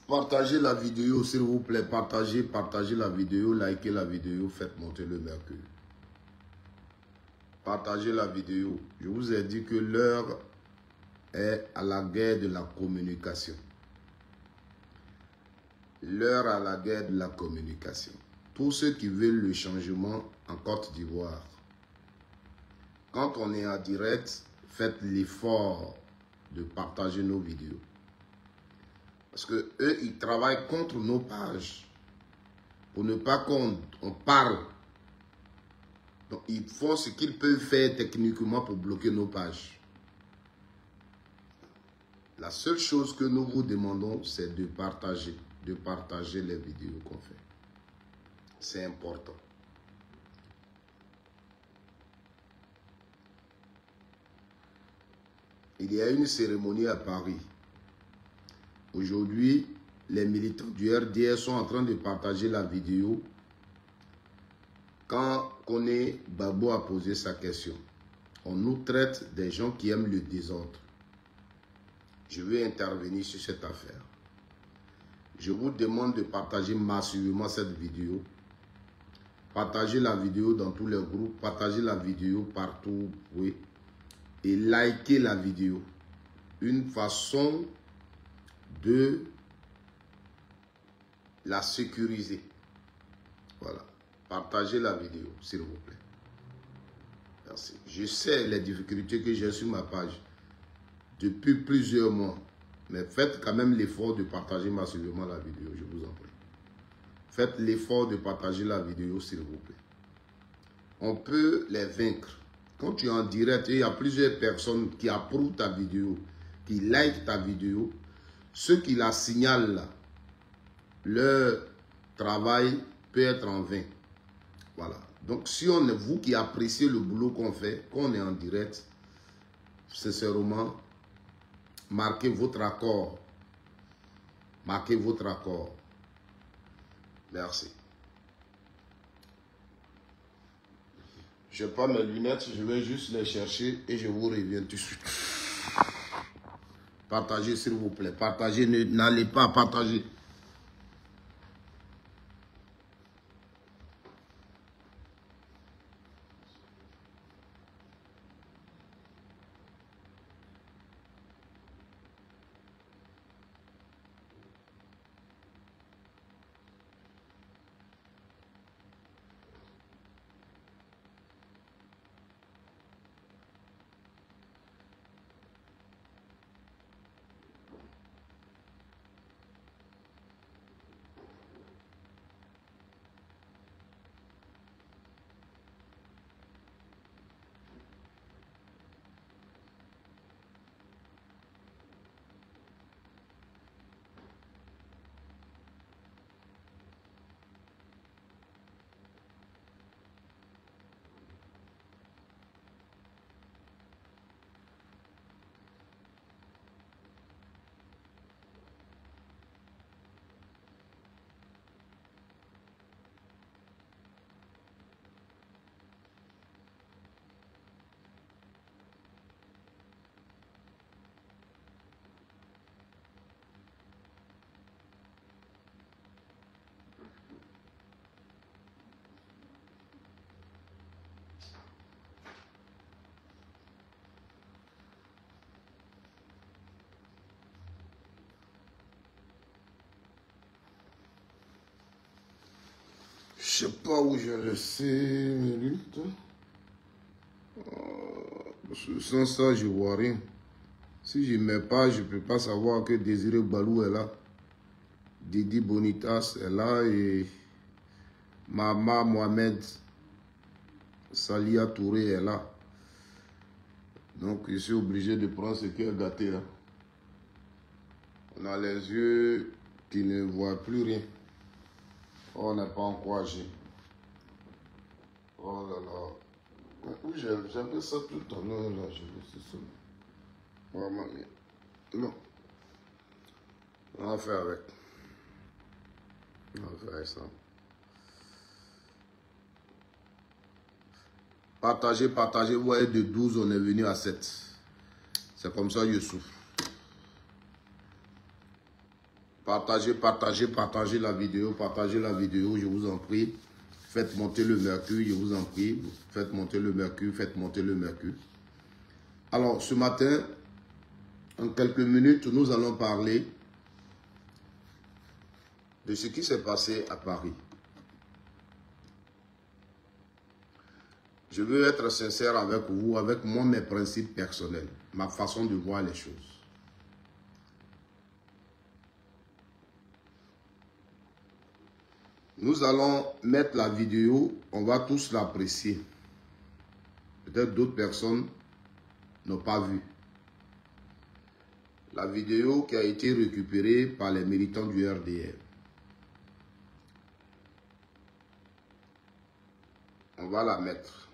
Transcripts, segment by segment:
Partagez la vidéo, s'il vous plaît. Partagez la vidéo, likez la vidéo, faites monter le mercure. Partagez la vidéo. Je vous ai dit que l'heure est à la guerre de la communication. L'heure à la guerre de la communication. Tous ceux qui veulent le changement en Côte d'Ivoire, quand on est en direct, faites l'effort de partager nos vidéos. Parce que eux, ils travaillent contre nos pages. Pour ne pas qu'on parle. Donc, ils font ce qu'ils peuvent faire techniquement pour bloquer nos pages. La seule chose que nous vous demandons, c'est de partager les vidéos qu'on fait. C'est important. Il y a une cérémonie à Paris. Aujourd'hui, les militants du RDS sont en train de partager la vidéo quand Koné Babo a posé sa question. On nous traite des gens qui aiment le désordre. Je vais intervenir sur cette affaire. Je vous demande de partager massivement cette vidéo. Partagez la vidéo dans tous les groupes. Partagez la vidéo partout. Oui. Et likez la vidéo. Une façon de la sécuriser. Voilà. Partagez la vidéo, s'il vous plaît. Merci. Je sais les difficultés que j'ai sur ma page depuis plusieurs mois. Mais faites quand même l'effort de partager massivement la vidéo, je vous en prie. Faites l'effort de partager la vidéo, s'il vous plaît. On peut les vaincre. Quand tu es en direct et il y a plusieurs personnes qui approuvent ta vidéo, qui like ta vidéo, ceux qui la signalent là, leur travail peut être en vain. Voilà. Donc, si on est vous qui appréciez le boulot qu'on fait, qu'on est en direct, sincèrement, marquez votre accord. Marquez votre accord. Merci. Je n'ai pas mes lunettes, je vais juste les chercher et je vous reviens tout de suite. Partagez, s'il vous plaît. Partagez, n'allez pas partager. Je sais pas où je le sais, sans ça, je vois rien. Si je ne mets pas, je ne peux pas savoir que Désiré Balou est là. Didi Bonitas est là et Mama Mohamed Salia Touré est là. Donc, je suis obligé de prendre ce qui est gâté là. On a les yeux qui ne voient plus rien. On n'est pas encouragé. Oh là là. Oui, j'avais ça tout le temps. Non, là, je veux ça. Vraiment, non. On va faire avec. On va faire avec ça. Partagez, partagez. Vous voyez, de 12, on est venu à 7. C'est comme ça que je souffre. Partagez, partagez, partagez la vidéo, je vous en prie. Faites monter le mercure, je vous en prie. Faites monter le mercure, faites monter le mercure. Alors, ce matin, en quelques minutes, nous allons parler de ce qui s'est passé à Paris. Je veux être sincère avec vous, avec moi, mes principes personnels, ma façon de voir les choses. Nous allons mettre la vidéo, on va tous l'apprécier. Peut-être d'autres personnes n'ont pas vu. La vidéo qui a été récupérée par les militants du RDR. On va la mettre.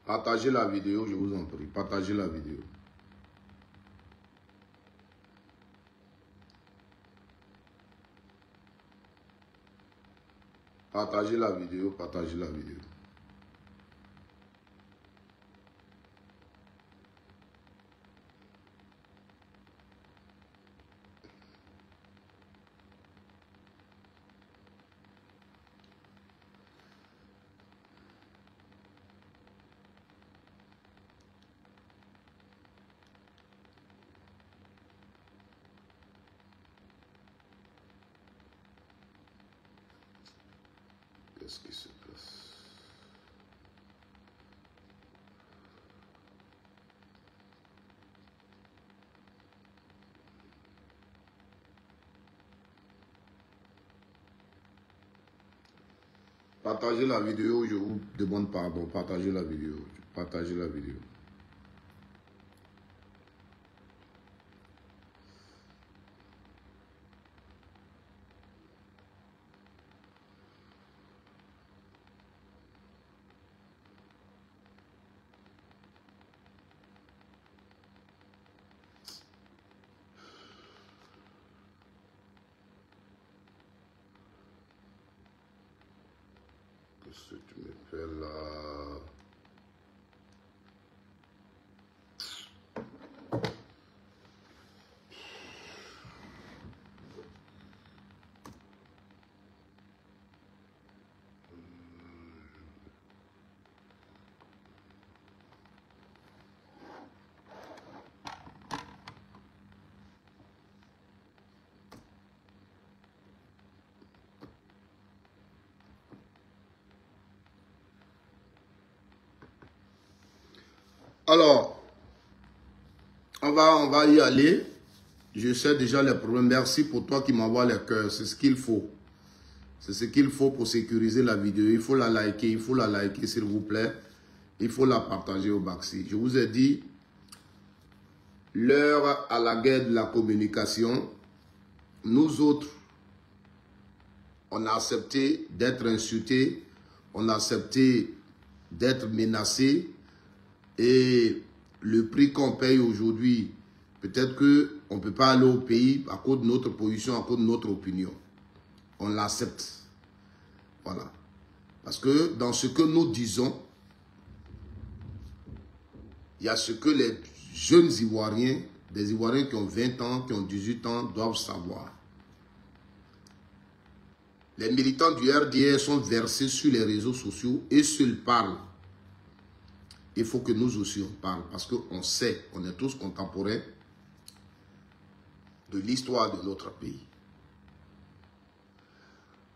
Partagez la vidéo, je vous en prie. Partagez la vidéo. Partagez la vidéo, partagez la vidéo. Qu'est-ce qui se passe? Partagez la vidéo, je vous demande pardon. Partagez la vidéo. Partagez la vidéo. Qu'est-ce que tu me fais là? Alors, on va y aller. Je sais déjà les problèmes. Merci pour toi qui m'envoie les cœurs. C'est ce qu'il faut. C'est ce qu'il faut pour sécuriser la vidéo. Il faut la liker. Il faut la liker, s'il vous plaît. Il faut la partager au maxi. Je vous ai dit, l'heure à la guerre de la communication, nous autres, on a accepté d'être insultés. On a accepté d'être menacés. Et le prix qu'on paye aujourd'hui, peut-être qu'on ne peut pas aller au pays à cause de notre position, à cause de notre opinion. On l'accepte. Voilà. Parce que dans ce que nous disons, il y a ce que les jeunes Ivoiriens, des Ivoiriens qui ont 20 ans, qui ont 18 ans, doivent savoir. Les militants du RDR sont versés sur les réseaux sociaux et s'ils parlent. Il faut que nous aussi on parle parce qu'on sait, on est tous contemporains de l'histoire de notre pays.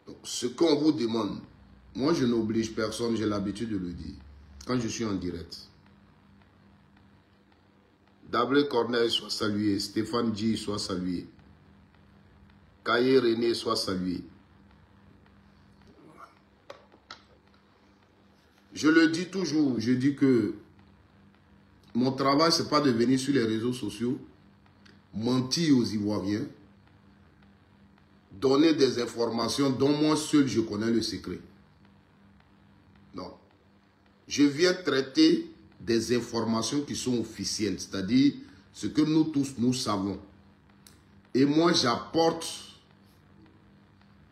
Donc, ce qu'on vous demande, moi je n'oblige personne, j'ai l'habitude de le dire, quand je suis en direct. Dablé Corneille soit salué, Stéphane G soit salué, Kaye René soit salué. Je le dis toujours, je dis que mon travail, ce n'est pas de venir sur les réseaux sociaux, mentir aux Ivoiriens, donner des informations dont moi seul je connais le secret. Non. Je viens traiter des informations qui sont officielles, c'est-à-dire ce que nous tous nous savons. Et moi, j'apporte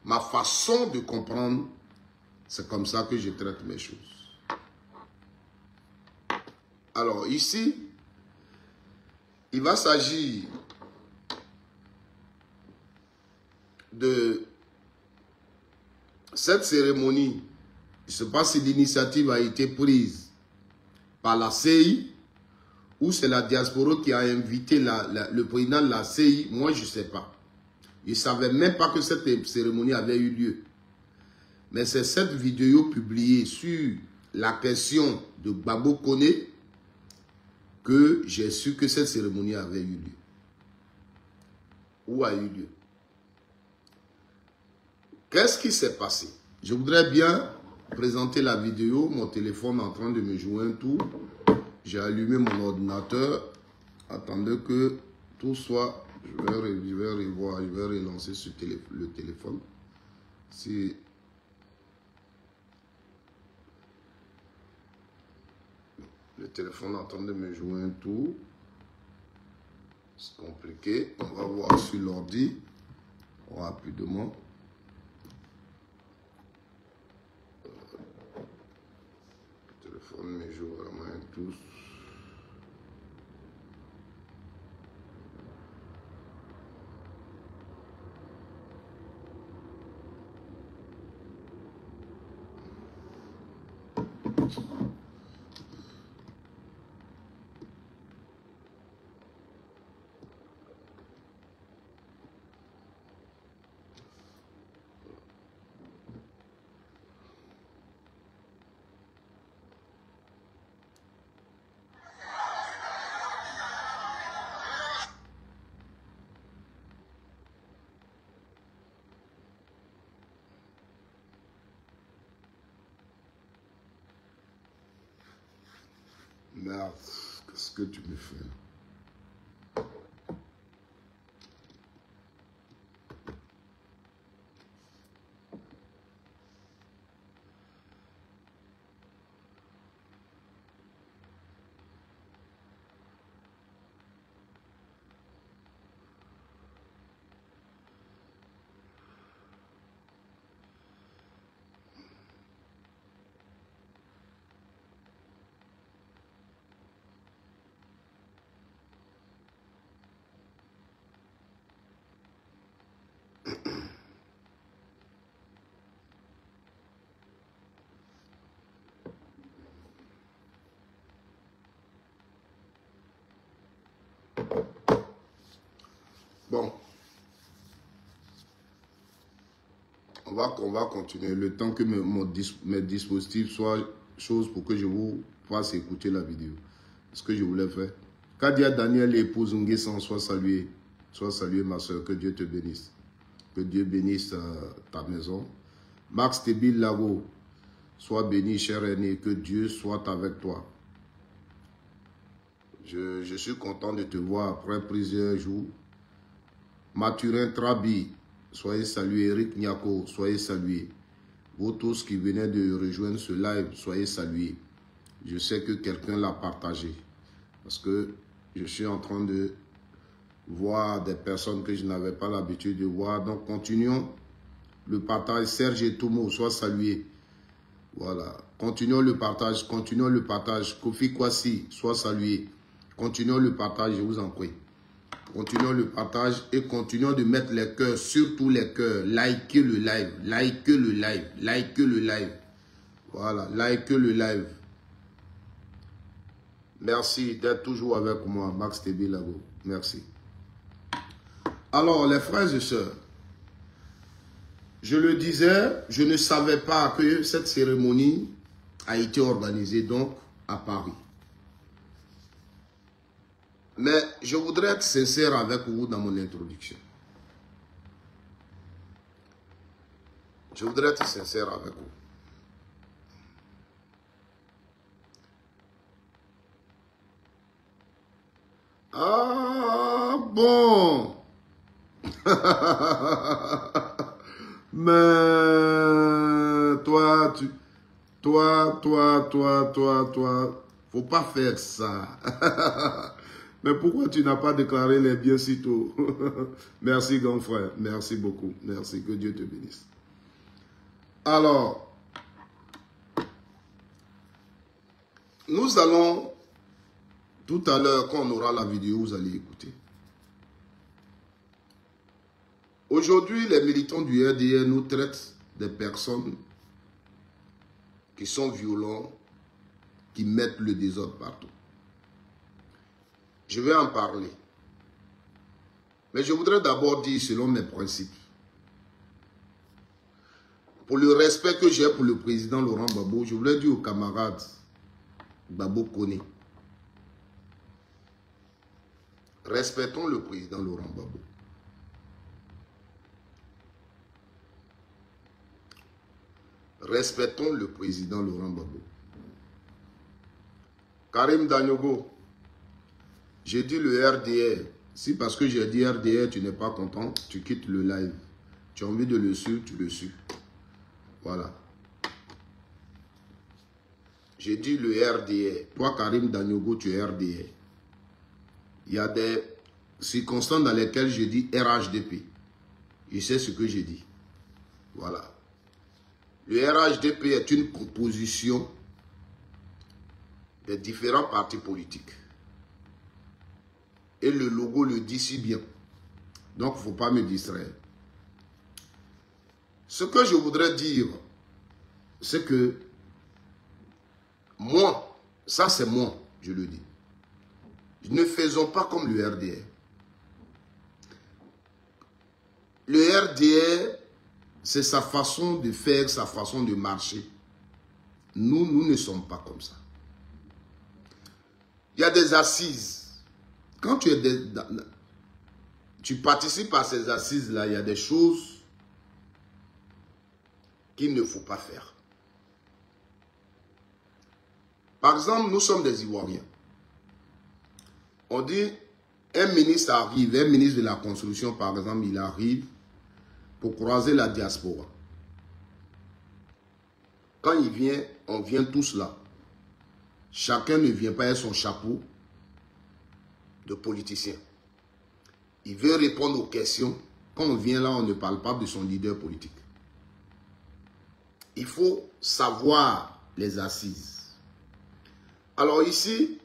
ma façon de comprendre. C'est comme ça que je traite mes choses. Alors ici, il va s'agir de cette cérémonie. Je ne sais pas si l'initiative a été prise par la CI ou c'est la diaspora qui a invité le président de la CI. Moi, je ne sais pas. Je ne savais même pas que cette cérémonie avait eu lieu. Mais c'est cette vidéo publiée sur la question de Gbagbo Koné que j'ai su que cette cérémonie avait eu lieu. Où a eu lieu? Qu'est-ce qui s'est passé? Je voudrais bien présenter la vidéo. Mon téléphone est en train de me jouer un tour. J'ai allumé mon ordinateur. Attendez que tout soit... Je vais revoir, je vais relancer le téléphone. Si... Le téléphone est en train de me jouer un tour. C'est compliqué. On va voir sur l'ordi rapidement. Le téléphone me joue vraiment un tour. Merde, qu'est-ce que tu me fais? Bon, on va continuer le temps que mes dispositifs soient choses pour que je vous fasse écouter la vidéo. Ce que je voulais faire. Kadia Daniel, épouse Nguessan, soit salué ma soeur, que Dieu te bénisse. Que Dieu bénisse ta maison. Max Tebil Lavo, sois béni, cher aîné, que Dieu soit avec toi. Je suis content de te voir après plusieurs jours. Mathurin Trabi, soyez salués. Eric Nyako, soyez salués. Vous tous qui venez de rejoindre ce live, soyez salués. Je sais que quelqu'un l'a partagé. Parce que je suis en train de voir des personnes que je n'avais pas l'habitude de voir. Donc, continuons le partage. Serge Etoumo, sois salué. Voilà. Continuons le partage. Continuons le partage. Kofi Kwasi, sois salué. Continuons le partage, je vous en prie. Continuons le partage et continuons de mettre les cœurs, surtout les cœurs. Likez le live. Likez le live. Likez le live. Voilà. Likez le live. Merci d'être toujours avec moi, Max TB Lago. Merci. Alors, les frères et sœurs, je le disais, je ne savais pas que cette cérémonie a été organisée donc à Paris. Mais je voudrais être sincère avec vous dans mon introduction. Je voudrais être sincère avec vous. Ah bon. Mais toi, faut pas faire ça. Mais pourquoi tu n'as pas déclaré les biens si tôt? Merci grand frère, merci beaucoup, merci, que Dieu te bénisse. Alors, nous allons Tout à l'heure, quand on aura la vidéo, vous allez écouter. Aujourd'hui, les militants du RDR nous traitent des personnes qui sont violents, qui mettent le désordre partout. Je vais en parler. Mais je voudrais d'abord dire selon mes principes. Pour le respect que j'ai pour le président Laurent Gbagbo, je voulais dire aux camarades Gbagbo Kone. Respectons le président Laurent Gbagbo. Respectons le président Laurent Gbagbo. Karim Daniogo, j'ai dit le RDR. Si parce que j'ai dit RDR, tu n'es pas content, tu quittes le live. Tu as envie de le suivre, tu le suis. Voilà. J'ai dit le RDR. Toi, Karim Daniogo, tu es RDR. Il y a des circonstances dans lesquelles je dis RHDP. Je sais ce que j'ai dit. Voilà. Le RHDP est une composition des différents partis politiques. Et le logo le dit si bien. Donc, il ne faut pas me distraire. Ce que je voudrais dire, c'est que moi, ça c'est moi, je le dis. Ne faisons pas comme le RDR. Le RDR, c'est sa façon de faire, sa façon de marcher. Nous ne sommes pas comme ça. Il y a des assises. Quand tu participes à ces assises-là, il y a des choses qu'il ne faut pas faire. Par exemple, nous sommes des Ivoiriens. On dit, un ministre arrive, un ministre de la construction, par exemple, il arrive pour croiser la diaspora. Quand il vient, on vient tous là. Chacun ne vient pas avec son chapeau de politicien. Il veut répondre aux questions. Quand on vient là, on ne parle pas de son leader politique. Il faut savoir les assises. Alors ici,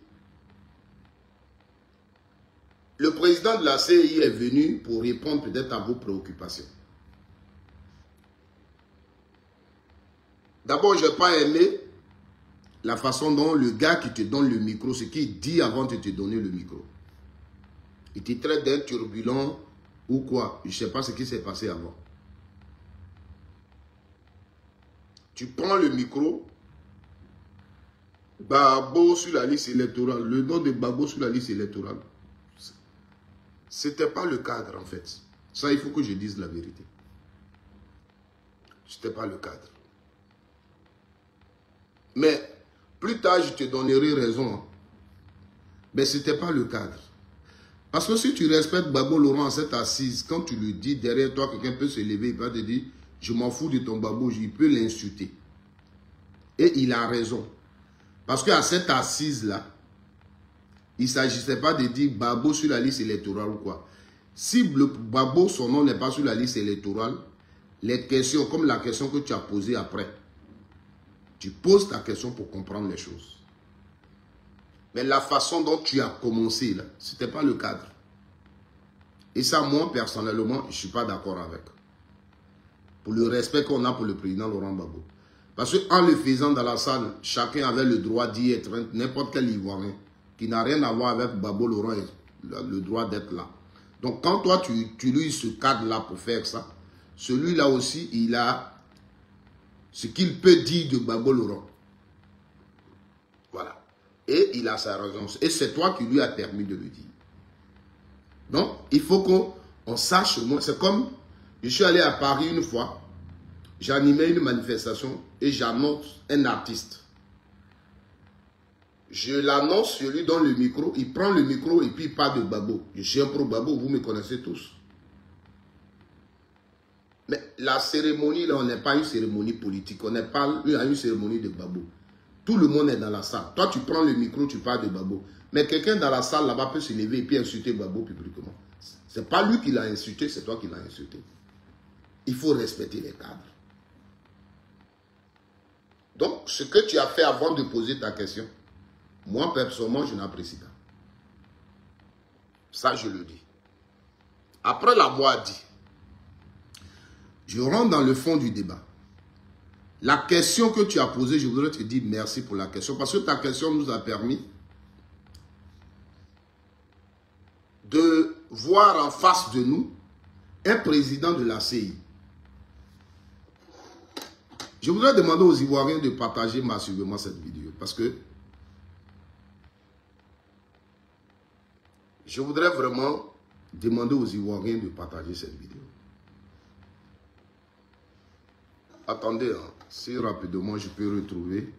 le président de la CEI est venu pour répondre peut-être à vos préoccupations. D'abord, je n'ai pas aimé la façon dont le gars qui te donne le micro, ce qu'il dit avant de te donner le micro. Il te traite d'être turbulent ou quoi. Je ne sais pas ce qui s'est passé avant. Tu prends le micro, Gbagbo sur la liste électorale, le nom de Gbagbo sur la liste électorale. Ce n'était pas le cadre en fait. Ça, il faut que je dise la vérité. Ce n'était pas le cadre. Mais plus tard, je te donnerai raison. Mais ce n'était pas le cadre. Parce que si tu respectes Gbagbo Laurent à cette assise, quand tu le dis, derrière toi, quelqu'un peut se lever, il va te dire, je m'en fous de ton Gbagbo, il peut l'insulter. Et il a raison. Parce qu'à cette assise-là, il ne s'agissait pas de dire Gbagbo sur la liste électorale ou quoi. Si le Gbagbo, son nom n'est pas sur la liste électorale, les questions, comme la question que tu as posée après, tu poses ta question pour comprendre les choses. Mais la façon dont tu as commencé, là, ce n'était pas le cadre. Et ça, moi, personnellement, je ne suis pas d'accord avec. Pour le respect qu'on a pour le président Laurent Gbagbo. Parce qu'en le faisant dans la salle, chacun avait le droit d'y être, n'importe quel Ivoirien, qui n'a rien à voir avec Gbagbo Laurent, le droit d'être là. Donc, quand toi, tu utilises ce cadre-là pour faire ça, celui-là aussi, il a ce qu'il peut dire de Gbagbo Laurent. Voilà. Et il a sa raison. Et c'est toi qui lui as permis de le dire. Donc, il faut qu'on sache. C'est comme, je suis allé à Paris une fois, j'animais une manifestation et j'annonce un artiste. Je l'annonce, je lui donne le micro, il prend le micro et puis il parle de Gbagbo. Je suis un pro Gbagbo, vous me connaissez tous. Mais la cérémonie, là, on n'est pas une cérémonie politique, on n'est pas une cérémonie de Gbagbo. Tout le monde est dans la salle. Toi, tu prends le micro, tu parles de Gbagbo. Mais quelqu'un dans la salle là-bas peut se lever et puis insulter Gbagbo publiquement. Ce n'est pas lui qui l'a insulté, c'est toi qui l'as insulté. Il faut respecter les cadres. Donc, ce que tu as fait avant de poser ta question, moi, personnellement, je n'apprécie pas. Ça, je le dis. Après l'avoir dit, je rentre dans le fond du débat. La question que tu as posée, je voudrais te dire merci pour la question. Parce que ta question nous a permis de voir en face de nous un président de la CI. Je voudrais demander aux Ivoiriens de partager massivement cette vidéo. Parce que je voudrais vraiment demander aux Ivoiriens de partager cette vidéo. Attendez, hein, si rapidement je peux retrouver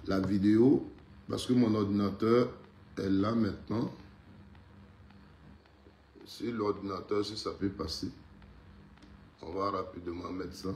la vidéo. Parce que mon ordinateur est là maintenant. Si l'ordinateur, si ça peut passer, on va rapidement mettre ça.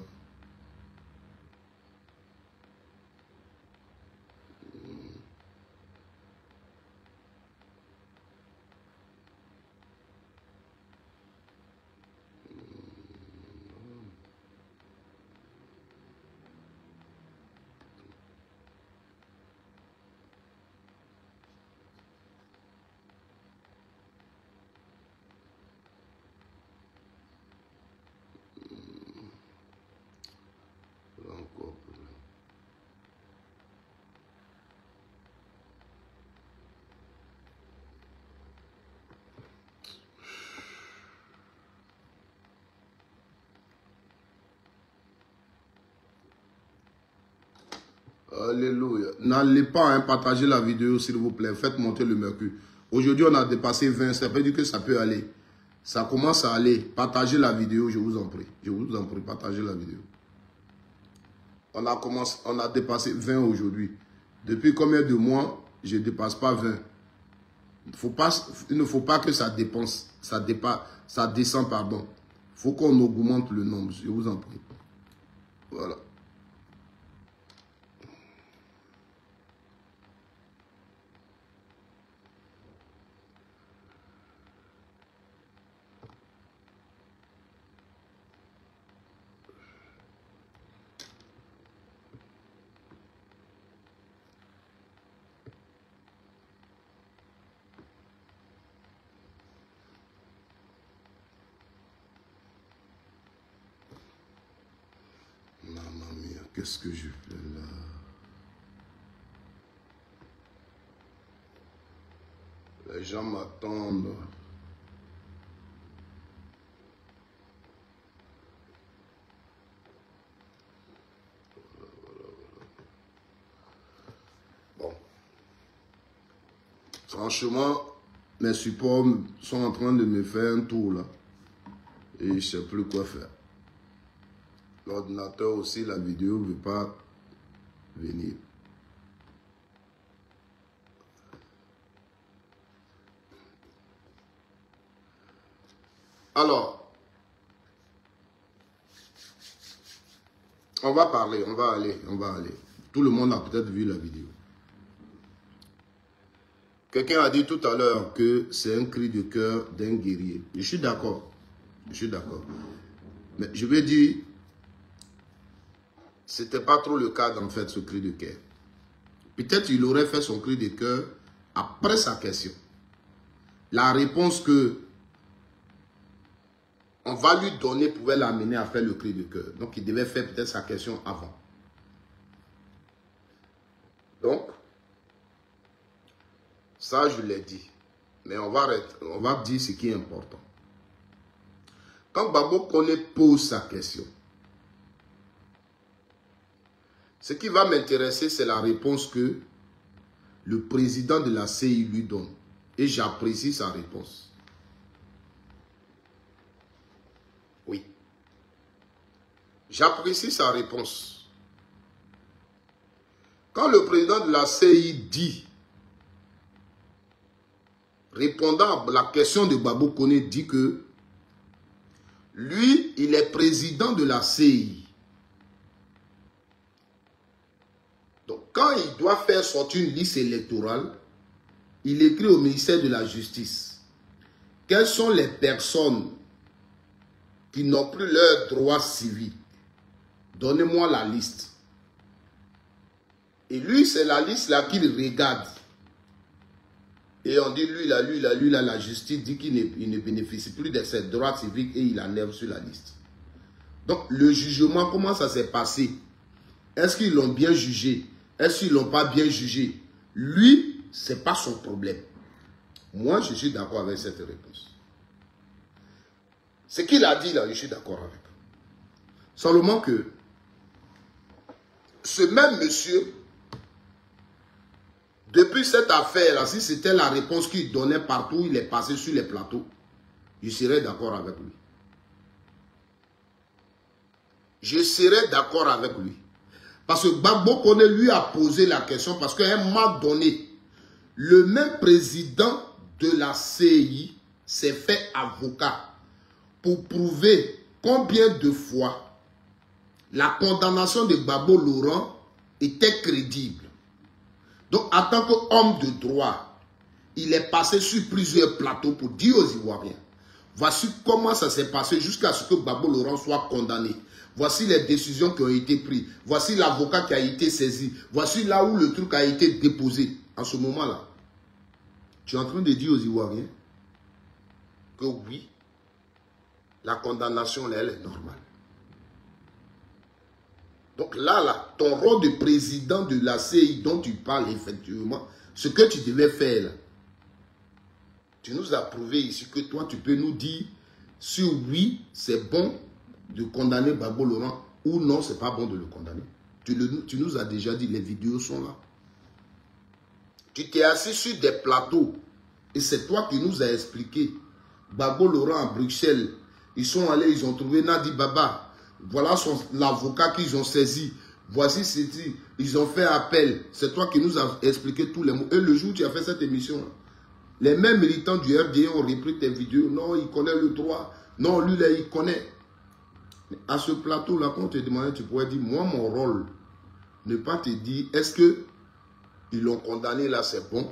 Alléluia. N'allez pas partager la vidéo, s'il vous plaît. Faites monter le mercure. Aujourd'hui, on a dépassé 20. Ça veut dire que ça peut aller. Ça commence à aller. Partagez la vidéo, je vous en prie. Je vous en prie, partagez la vidéo. On a dépassé 20 aujourd'hui. Depuis combien de mois, je ne dépasse pas 20. Il ne faut pas que ça dépense. Ça descend, pardon. Il faut qu'on augmente le nombre. Je vous en prie. Voilà. Qu'est-ce que je fais là? Les gens m'attendent. Bon. Franchement, mes supports sont en train de me faire un tour là. Et je ne sais plus quoi faire. L'ordinateur aussi, la vidéo ne veut pas venir. Alors, on va parler, on va aller. Tout le monde a peut-être vu la vidéo. Quelqu'un a dit tout à l'heure que c'est un cri de cœur d'un guerrier. Je suis d'accord. Mais je vais dire, c'était pas trop le cas d'en fait ce cri de cœur. Peut-être il aurait fait son cri de cœur après sa question. La réponse que on va lui donner pouvait l'amener à faire le cri de cœur. Donc il devait faire peut-être sa question avant. Donc, ça je l'ai dit. Mais on va dire ce qui est important. Quand Gbagbo Koné pose sa question, ce qui va m'intéresser, c'est la réponse que le président de la CI lui donne. Et j'apprécie sa réponse. Oui. J'apprécie sa réponse. Quand le président de la CI dit, répondant à la question de Gbagbo Koné, dit que lui, il est président de la CI. Donc, quand il doit faire sortir une liste électorale, il écrit au ministère de la Justice quelles sont les personnes qui n'ont plus leurs droits civiques. Donnez-moi la liste. Et lui, c'est la liste là qu'il regarde. Et on dit, lui, la justice dit qu'il ne bénéficie plus de ses droits civiques et il enlève sur la liste. Donc, le jugement, comment ça s'est passé? Est-ce qu'ils l'ont bien jugé? Est-ce qu'ils ne l'ont pas bien jugé? Lui, ce n'est pas son problème. Moi, je suis d'accord avec cette réponse. Ce qu'il a dit là, je suis d'accord avec. Seulement que ce même monsieur, depuis cette affaire-là, si c'était la réponse qu'il donnait partout, il est passé sur les plateaux, je serais d'accord avec lui. Je serais d'accord avec lui. Parce que Gbagbo Kone lui a posé la question, parce qu'à un moment donné, le même président de la CI s'est fait avocat pour prouver combien de fois la condamnation de Gbagbo Laurent était crédible. Donc, en tant qu'homme de droit, il est passé sur plusieurs plateaux pour dire aux Ivoiriens, voici comment ça s'est passé jusqu'à ce que Gbagbo Laurent soit condamné. Voici les décisions qui ont été prises. Voici l'avocat qui a été saisi. Voici là où le truc a été déposé. En ce moment-là, tu es en train de dire aux Ivoiriens que oui, la condamnation, elle est normale. Donc là, ton rôle de président de la CI dont tu parles effectivement, ce que tu devais faire là, tu nous as prouvé ici que toi, tu peux nous dire si oui, c'est bon de condamner Gbagbo Laurent ou non, c'est pas bon de le condamner. Tu nous as déjà dit, les vidéos sont là. Tu t'es assis sur des plateaux et c'est toi qui nous as expliqué. Gbagbo Laurent à Bruxelles, ils sont allés, ils ont trouvé Nadi Baba. Voilà l'avocat qu'ils ont saisi. Voici ceci. Ils ont fait appel. C'est toi qui nous as expliqué tous les mots. Et le jour où tu as fait cette émission, les mêmes militants du RDA ont repris tes vidéos. Non, il connaît le droit. Non, lui, là, il connaît. Mais à ce plateau-là, quand on te demandait, tu pourrais dire, moi, mon rôle, ne pas te dire, est-ce que ils l'ont condamné là, c'est bon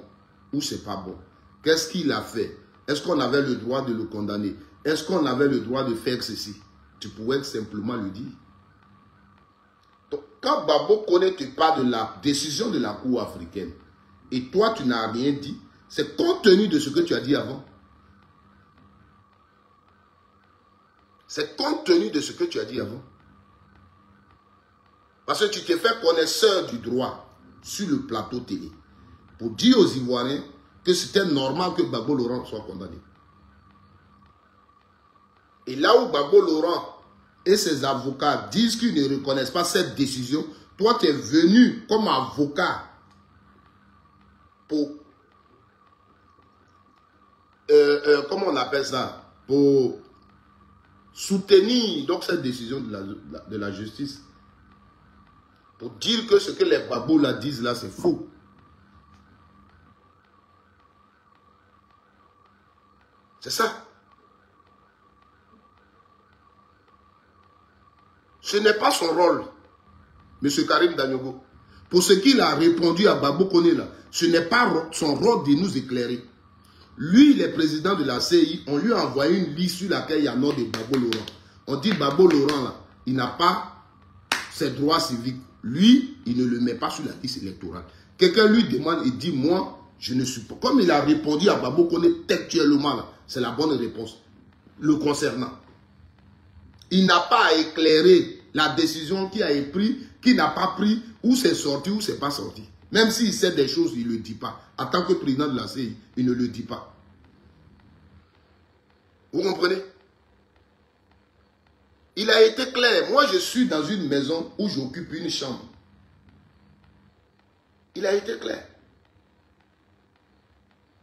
ou c'est pas bon? Qu'est-ce qu'il a fait? Est-ce qu'on avait le droit de le condamner? Est-ce qu'on avait le droit de faire ceci? Tu pourrais simplement le dire. Donc, quand Gbagbo Kone te parle de la décision de la Cour africaine, et toi, tu n'as rien dit, c'est compte tenu de ce que tu as dit avant. C'est compte tenu de ce que tu as dit avant. Parce que tu t'es fait connaisseur du droit sur le plateau télé pour dire aux Ivoiriens que c'était normal que Gbagbo Laurent soit condamné. Et là où Gbagbo Laurent et ses avocats disent qu'ils ne reconnaissent pas cette décision, toi tu es venu comme avocat pour, comment on appelle ça, pour soutenir donc cette décision de la justice, pour dire que ce que les Gbagbo là disent là c'est faux. C'est ça. Ce n'est pas son rôle, M. Karim Daniogo. Pour ce qu'il a répondu à Gbagbo Kone là, ce n'est pas son rôle de nous éclairer. Lui, il est président de la CI, on lui a envoyé une liste sur laquelle il y a nom de Gbagbo Laurent. On dit Gbagbo Laurent là, il n'a pas ses droits civiques. Lui, il ne le met pas sur la liste électorale. Quelqu'un lui demande, il dit, moi, je ne suis pas. Comme il a répondu à Gbagbo Kone textuellement là, c'est la bonne réponse le concernant. Il n'a pas à éclairer la décision qui a été prise, qui n'a pas pris, où c'est sorti, où c'est pas sorti. Même s'il sait des choses, il ne le dit pas. En tant que président de la CI, il ne le dit pas. Vous comprenez? Il a été clair. Moi, je suis dans une maison où j'occupe une chambre. Il a été clair.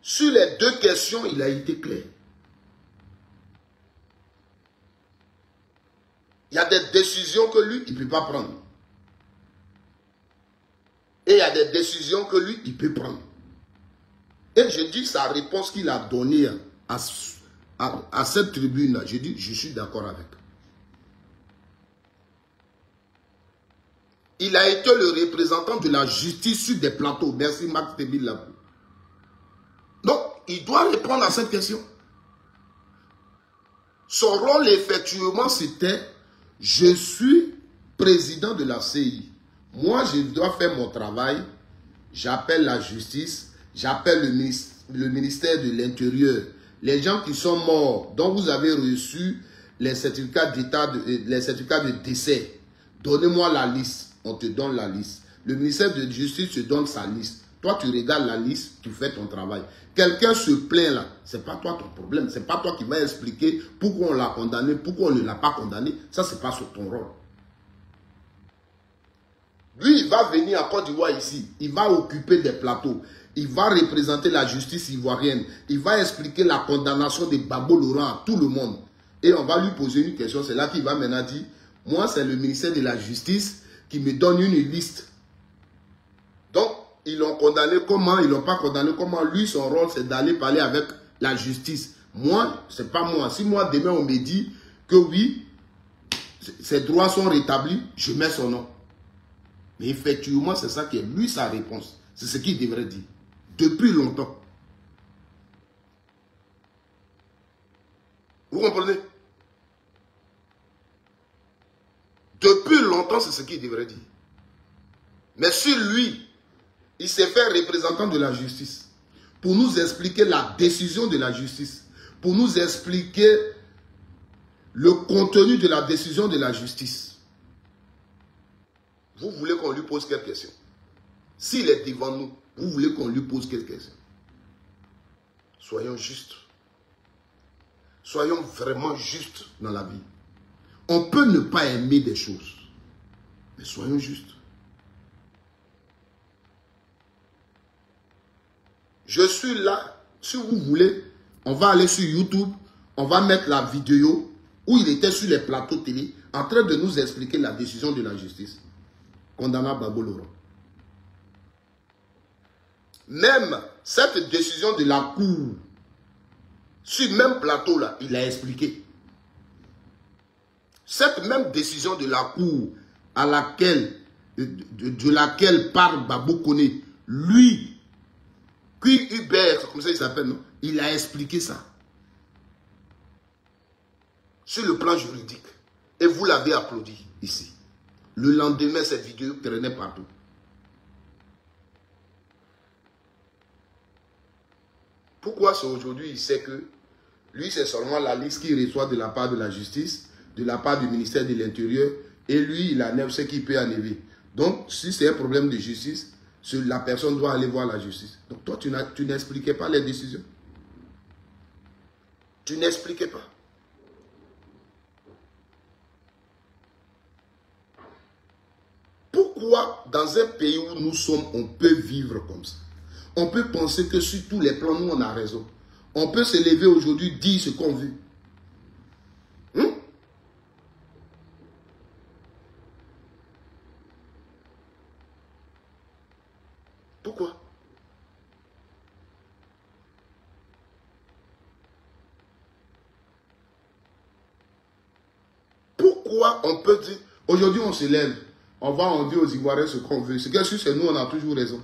Sur les deux questions, il a été clair. Il y a des décisions que lui, il ne peut pas prendre. Et il y a des décisions que lui, il peut prendre. Et je dis sa réponse qu'il a donnée à cette tribune-là. Je dis, je suis d'accord avec. Il a été le représentant de la justice sur des plateaux. Merci Max Tebil Labou. Donc, il doit répondre à cette question. Son rôle, effectivement, c'était... Je suis président de la CI. Moi, je dois faire mon travail. J'appelle la justice. J'appelle le le ministère de l'Intérieur, les gens qui sont morts, dont vous avez reçu les certificats d'état, les certificats de décès, donnez-moi la liste. On te donne la liste. Le ministère de Justice te donne sa liste. Toi, tu regardes la liste, tu fais ton travail. Quelqu'un se plaint là, c'est pas toi ton problème. C'est pas toi qui vas expliquer pourquoi on l'a condamné, pourquoi on ne l'a pas condamné. Ça, c'est pas sur ton rôle. Lui, il va venir à Côte d'Ivoire ici. Il va occuper des plateaux. Il va représenter la justice ivoirienne. Il va expliquer la condamnation de Gbagbo Laurent à tout le monde. Et on va lui poser une question. C'est là qu'il va maintenant dire, moi, c'est le ministère de la Justice qui me donne une liste. Donc, ils l'ont condamné comment? Ils ne l'ont pas condamné comment? Lui, son rôle, c'est d'aller parler avec la justice. Moi, c'est pas moi. Si moi, demain, on me dit que oui, ses droits sont rétablis, je mets son nom. Mais effectivement, c'est ça qui est lui sa réponse. C'est ce qu'il devrait dire. Depuis longtemps. Vous comprenez? Depuis longtemps, c'est ce qu'il devrait dire. Mais si lui, il s'est fait représentant de la justice pour nous expliquer la décision de la justice, pour nous expliquer le contenu de la décision de la justice. Vous voulez qu'on lui pose quelques questions? S'il est devant nous, vous voulez qu'on lui pose quelques questions? Soyons justes. Soyons vraiment justes dans la vie. On peut ne pas aimer des choses, mais soyons justes. Je suis là, si vous voulez, on va aller sur YouTube, on va mettre la vidéo où il était sur les plateaux télé en train de nous expliquer la décision de la justice condamnant Gbagbo Laurent. Même cette décision de la cour, sur le même plateau là, il a expliqué. Cette même décision de la cour à laquelle, de laquelle parle Gbagbo Koné, lui, puis Hubert, comme ça il s'appelle, non? Il a expliqué ça. Sur le plan juridique. Et vous l'avez applaudi ici. Le lendemain, cette vidéo traînait partout. Pourquoi c'est aujourd'hui, il sait que lui, c'est seulement la liste qu'il reçoit de la part de la justice, de la part du ministère de l'Intérieur, et lui, il enlève ce qu'il peut enlever. Donc, si c'est un problème de justice, la personne doit aller voir la justice. Donc, toi, tu n'expliquais pas les décisions. Tu n'expliquais pas. Pourquoi, dans un pays où nous sommes, on peut vivre comme ça? On peut penser que sur tous les plans, nous, on a raison. On peut se lever aujourd'hui, dire ce qu'on veut. Pourquoi? Pourquoi on peut dire, aujourd'hui on se lève, on dit aux Ivoiriens ce qu'on veut. C'est que si c'est nous, on a toujours raison.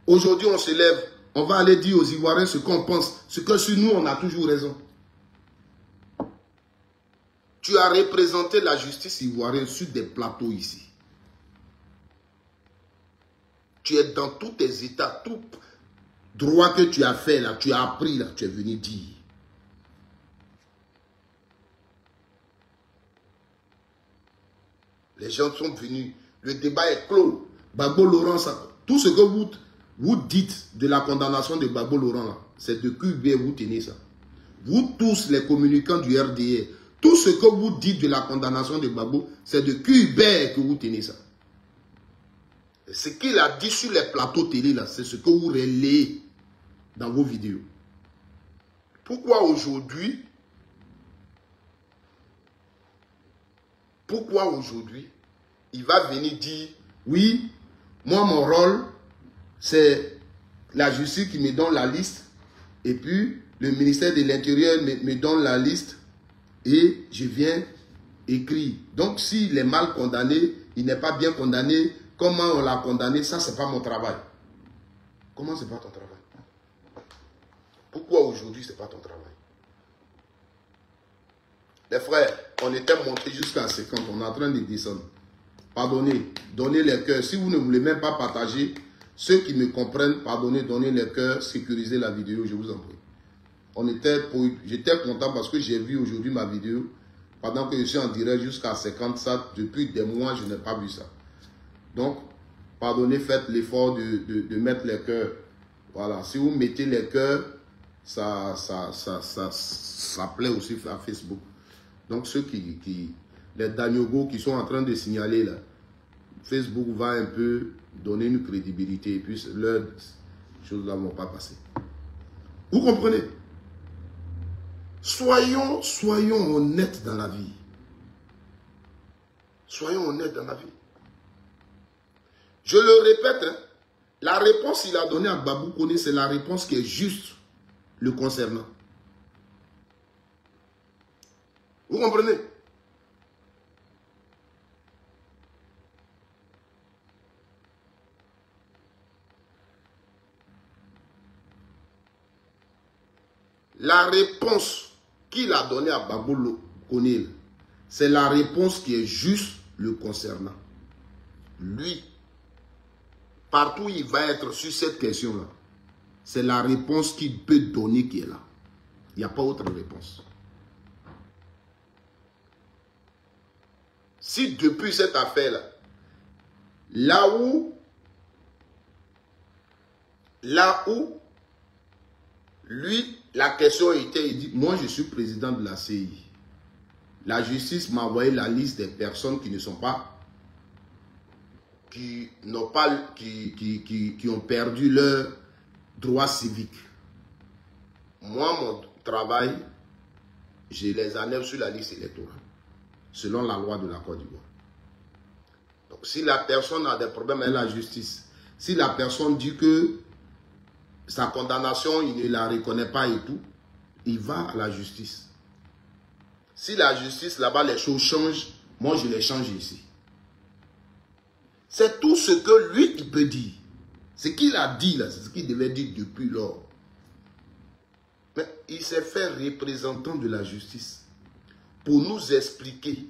Aujourd'hui on se lève, on va aller dire aux Ivoiriens ce qu'on pense. C'est que sur nous, on a toujours raison. Tu as représenté la justice ivoirienne sur des plateaux ici. Tu es dans tous tes états, tout droit que tu as fait là, tu as appris là, tu es venu dire. Les gens sont venus, le débat est clos. Gbagbo Laurent, tout ce que vous dites de la condamnation de Gbagbo Laurent, c'est de QB, vous tenez ça. Vous tous les communicants du RDR, tout ce que vous dites de la condamnation de Gbagbo, c'est de QB que vous tenez ça. Et ce qu'il a dit sur les plateaux télé, là, c'est ce que vous relayez dans vos vidéos. Pourquoi aujourd'hui, il va venir dire, oui, moi mon rôle, c'est la justice qui me donne la liste, et puis le ministère de l'Intérieur me donne la liste, et je viens écrire. Donc s'il est mal condamné, il n'est pas bien condamné, comment on l'a condamné, ça c'est pas mon travail. Comment c'est pas ton travail? Pourquoi aujourd'hui c'est pas ton travail? Les frères, on était monté jusqu'à 50, on est en train de descendre. Pardonnez, donnez les cœurs. Si vous ne voulez même pas partager Ceux qui me comprennent, pardonnez, donnez les cœurs, sécurisez la vidéo, je vous en prie. J'étais content parce que j'ai vu aujourd'hui ma vidéo. Pendant que je suis en direct jusqu'à 50, ça, depuis des mois, je n'ai pas vu ça. Donc, pardonnez, faites l'effort de mettre les cœurs. Voilà, si vous mettez les cœurs, ça plaît aussi à Facebook. Donc, ceux les Daniogo qui sont en train de signaler là, Facebook va un peu donner une crédibilité et puis leurs choses là ne vont pas passer. Vous comprenez? Soyons honnêtes dans la vie. Soyons honnêtes dans la vie. Je le répète, hein, la réponse qu'il a donnée à Babou Koné, c'est la réponse qui est juste le concernant. Vous comprenez? La réponse qu'il a donnée à Babou Koné, c'est la réponse qui est juste le concernant. Lui, partout où il va être sur cette question-là, c'est la réponse qu'il peut donner qui est là. Il n'y a pas autre réponse. Si depuis cette affaire-là, là où, lui, la question était, il dit, moi je suis président de la CI. La justice m'a envoyé la liste des personnes qui ne sont pas, qui ont perdu leur droit civique. Moi, mon travail, je les enlève sur la liste électorale, selon la loi de la Côte d'Ivoire. Donc, si la personne a des problèmes avec la justice, si la personne dit que sa condamnation, il ne la reconnaît pas et tout, il va à la justice. Si la justice, là-bas, les choses changent, moi, je les change ici. C'est tout ce que lui, il peut dire. Ce qu'il a dit, là, c'est ce qu'il devait dire depuis lors. Mais il s'est fait représentant de la justice pour nous expliquer.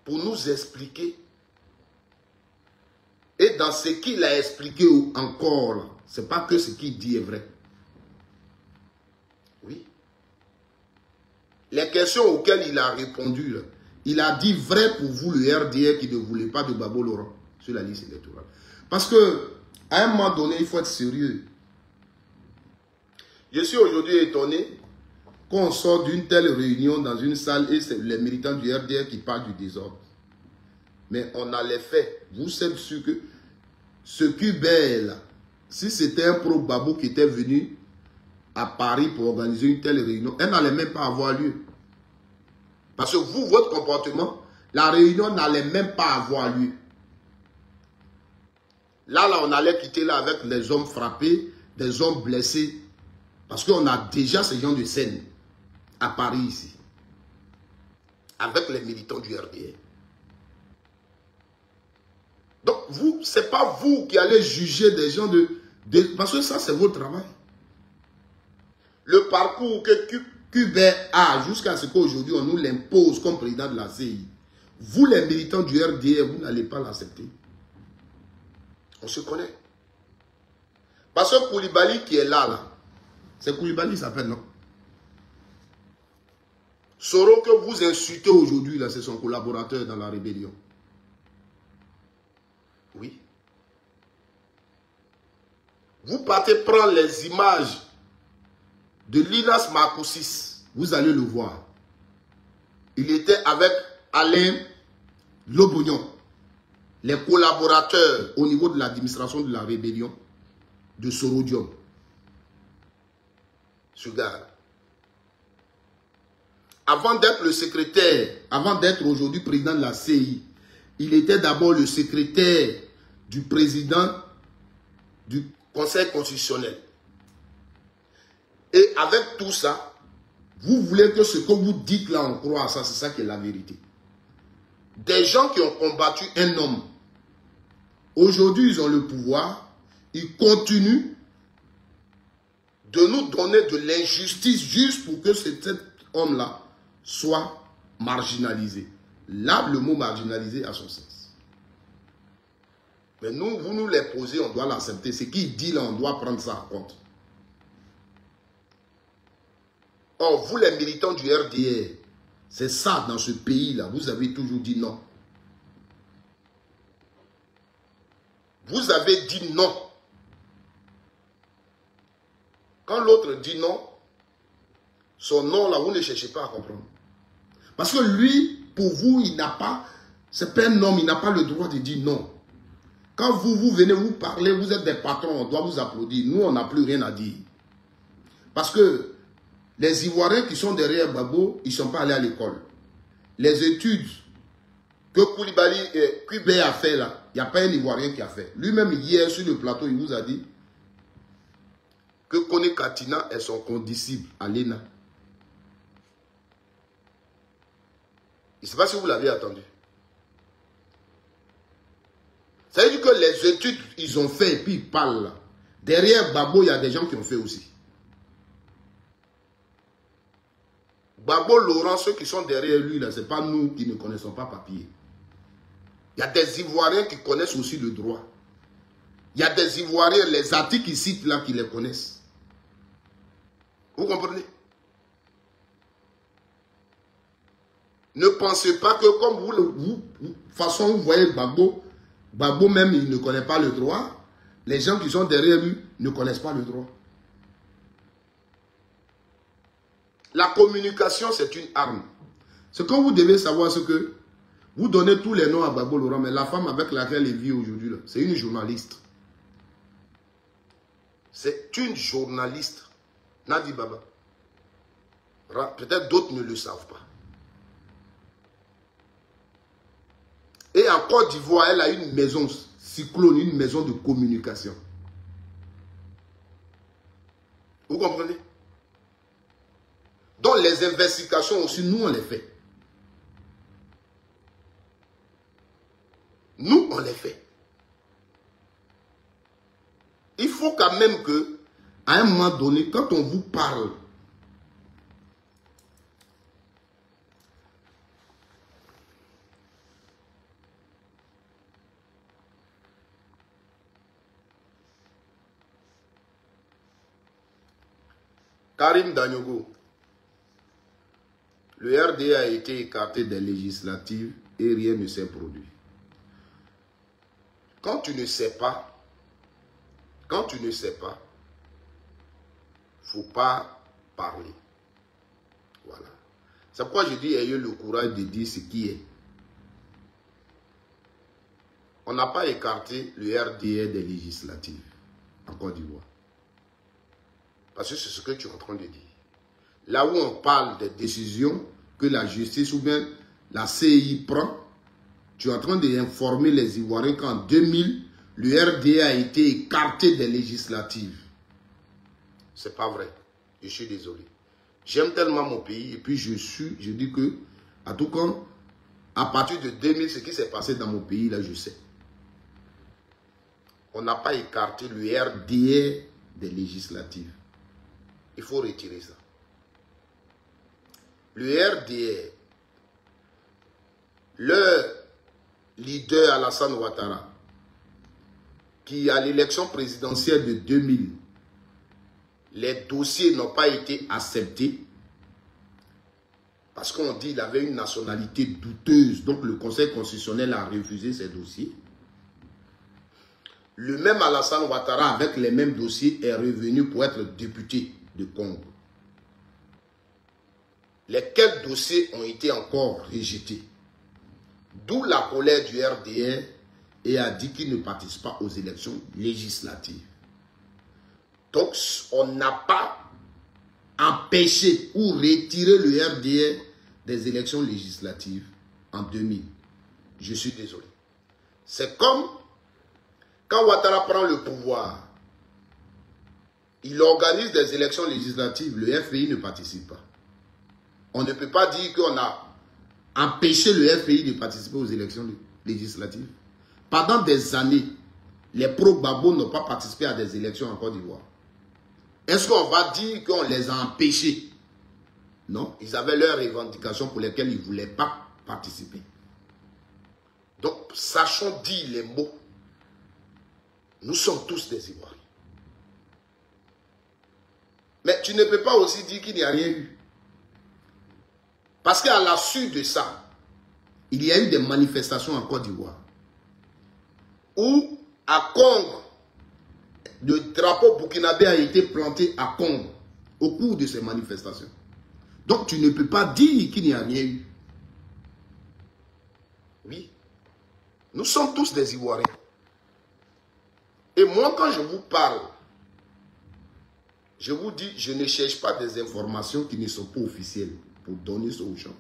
Pour nous expliquer. Et dans ce qu'il a expliqué encore, ce n'est pas que ce qu'il dit est vrai. Oui. Les questions auxquelles il a répondu, là, il a dit vrai pour vous, le RDR qui ne voulait pas de Babo Laurent sur la liste électorale. Parce que, à un moment donné, il faut être sérieux. Je suis aujourd'hui étonné qu'on sort d'une telle réunion dans une salle et c'est les militants du RDR qui parlent du désordre. Mais on a les faits. Vous êtes sûr que ce Cubain là, si c'était un pro-Babo qui était venu à Paris pour organiser une telle réunion, elle n'allait même pas avoir lieu. Parce que vous, votre comportement, la réunion n'allait même pas avoir lieu. Là, on allait quitter là avec les hommes frappés, des hommes blessés. Parce qu'on a déjà ce genre de scène à Paris ici. Avec les militants du RDR. Donc, vous, ce n'est pas vous qui allez juger des gens parce que ça, c'est votre travail. Le parcours que Cubain a jusqu'à ce qu'aujourd'hui, on nous l'impose comme président de la CI. Vous, les militants du RDR, vous n'allez pas l'accepter. On se connaît. Parce que Koulibaly qui est là, c'est Koulibaly qui s'appelle, non? Soro que vous insultez aujourd'hui, là, c'est son collaborateur dans la rébellion. Oui. Vous partez prendre les images de Linas Marcoussis. Vous allez le voir. Il était avec Alain Lobognon, les collaborateurs au niveau de l'administration de la rébellion de Sorodium. Sugar. Avant d'être le secrétaire, avant d'être aujourd'hui président de la CI, il était d'abord le secrétaire du président du Conseil constitutionnel. Et avec tout ça, vous voulez que ce que vous dites là, on croit à ça, c'est ça qui est la vérité. Des gens qui ont combattu un homme, aujourd'hui ils ont le pouvoir, ils continuent de nous donner de l'injustice juste pour que cet homme-là soit marginalisé. Là, le mot marginalisé a son sens. Mais nous, vous nous les posez, on doit l'accepter. Ce qu'il dit là, on doit prendre ça en compte. Or, vous les militants du RDR, c'est ça dans ce pays-là. Vous avez toujours dit non. Vous avez dit non. Quand l'autre dit non, son non là, vous ne cherchez pas à comprendre. Parce que lui, pour vous, il n'a pas, c'est pas un homme, il n'a pas le droit de dire non. Quand vous venez vous parler, vous êtes des patrons, on doit vous applaudir. Nous, on n'a plus rien à dire. Parce que les Ivoiriens qui sont derrière Gbagbo, ils ne sont pas allés à l'école. Les études que Koulibaly et Kubé a fait là, il n'y a pas un Ivoirien qui a fait. Lui-même, hier, sur le plateau, il vous a dit que Kone Katina est son condisciple à l'ENA. Je ne sais pas si vous l'avez entendu. Ça veut dire que les études, ils ont fait et puis ils parlent là. Derrière Gbagbo, il y a des gens qui ont fait aussi. Gbagbo, Laurent, ceux qui sont derrière lui, là, ce n'est pas nous qui ne connaissons pas papier. Il y a des Ivoiriens qui connaissent aussi le droit. Il y a des Ivoiriens, les articles qu'ils citent là, qui les connaissent. Vous comprenez? Ne pensez pas que comme vous façon vous voyez Gbagbo, Gbagbo même, il ne connaît pas le droit. Les gens qui sont derrière lui ne connaissent pas le droit. La communication, c'est une arme. Ce que vous devez savoir, c'est que vous donnez tous les noms à Gbagbo Laurent, mais la femme avec laquelle il vit aujourd'hui, c'est une journaliste. C'est une journaliste. Nadi Baba. Peut-être d'autres ne le savent pas. Et en Côte d'Ivoire, elle a une maison cyclone, une maison de communication. Vous comprenez? Donc les investigations aussi, nous on les fait. Nous on les fait. Il faut quand même que, à un moment donné, quand on vous parle, Karim Danyogo, le RDA a été écarté des législatives et rien ne s'est produit. Quand tu ne sais pas, il ne faut pas parler. Voilà. C'est pourquoi je dis, ayez le courage de dire ce qui est. On n'a pas écarté le RDA des législatives en Côte d'Ivoire. Parce que c'est ce que tu es en train de dire. Là où on parle des décisions que la justice ou bien la CI prend, tu es en train d'informer les Ivoiriens qu'en 2000, le RDA a été écarté des législatives. C'est pas vrai. Je suis désolé. J'aime tellement mon pays et puis je dis que, à tout cas, à partir de 2000, ce qui s'est passé dans mon pays, là, je sais. On n'a pas écarté le RDA des législatives. Il faut retirer ça. Le RDA, le leader Alassane Ouattara, qui à l'élection présidentielle de 2000, les dossiers n'ont pas été acceptés parce qu'on dit qu'il avait une nationalité douteuse, donc le Conseil constitutionnel a refusé ces dossiers. Le même Alassane Ouattara, avec les mêmes dossiers, est revenu pour être député de Congo. Lesquels dossiers ont été encore rejetés. D'où la colère du RDR et a dit qu'il ne participe pas aux élections législatives. Donc, on n'a pas empêché ou retiré le RDR des élections législatives en 2000. Je suis désolé. C'est comme quand Ouattara prend le pouvoir, il organise des élections législatives, le FPI ne participe pas. On ne peut pas dire qu'on a empêché le FPI de participer aux élections législatives. Pendant des années, les pro-Gbagbo n'ont pas participé à des élections en Côte d'Ivoire. Est-ce qu'on va dire qu'on les a empêchés? Non, ils avaient leurs revendications pour lesquelles ils ne voulaient pas participer. Donc, sachons dire les mots. Nous sommes tous des Ivoiriens. Mais tu ne peux pas aussi dire qu'il n'y a rien eu. Parce qu'à la suite de ça, il y a eu des manifestations en Côte d'Ivoire. Où, à Congo, le drapeau burkinabé a été planté à Congo au cours de ces manifestations. Donc tu ne peux pas dire qu'il n'y a rien eu. Oui. Nous sommes tous des Ivoiriens. Et moi, quand je vous parle, je vous dis, je ne cherche pas des informations qui ne sont pas officielles pour donner ça aux gens.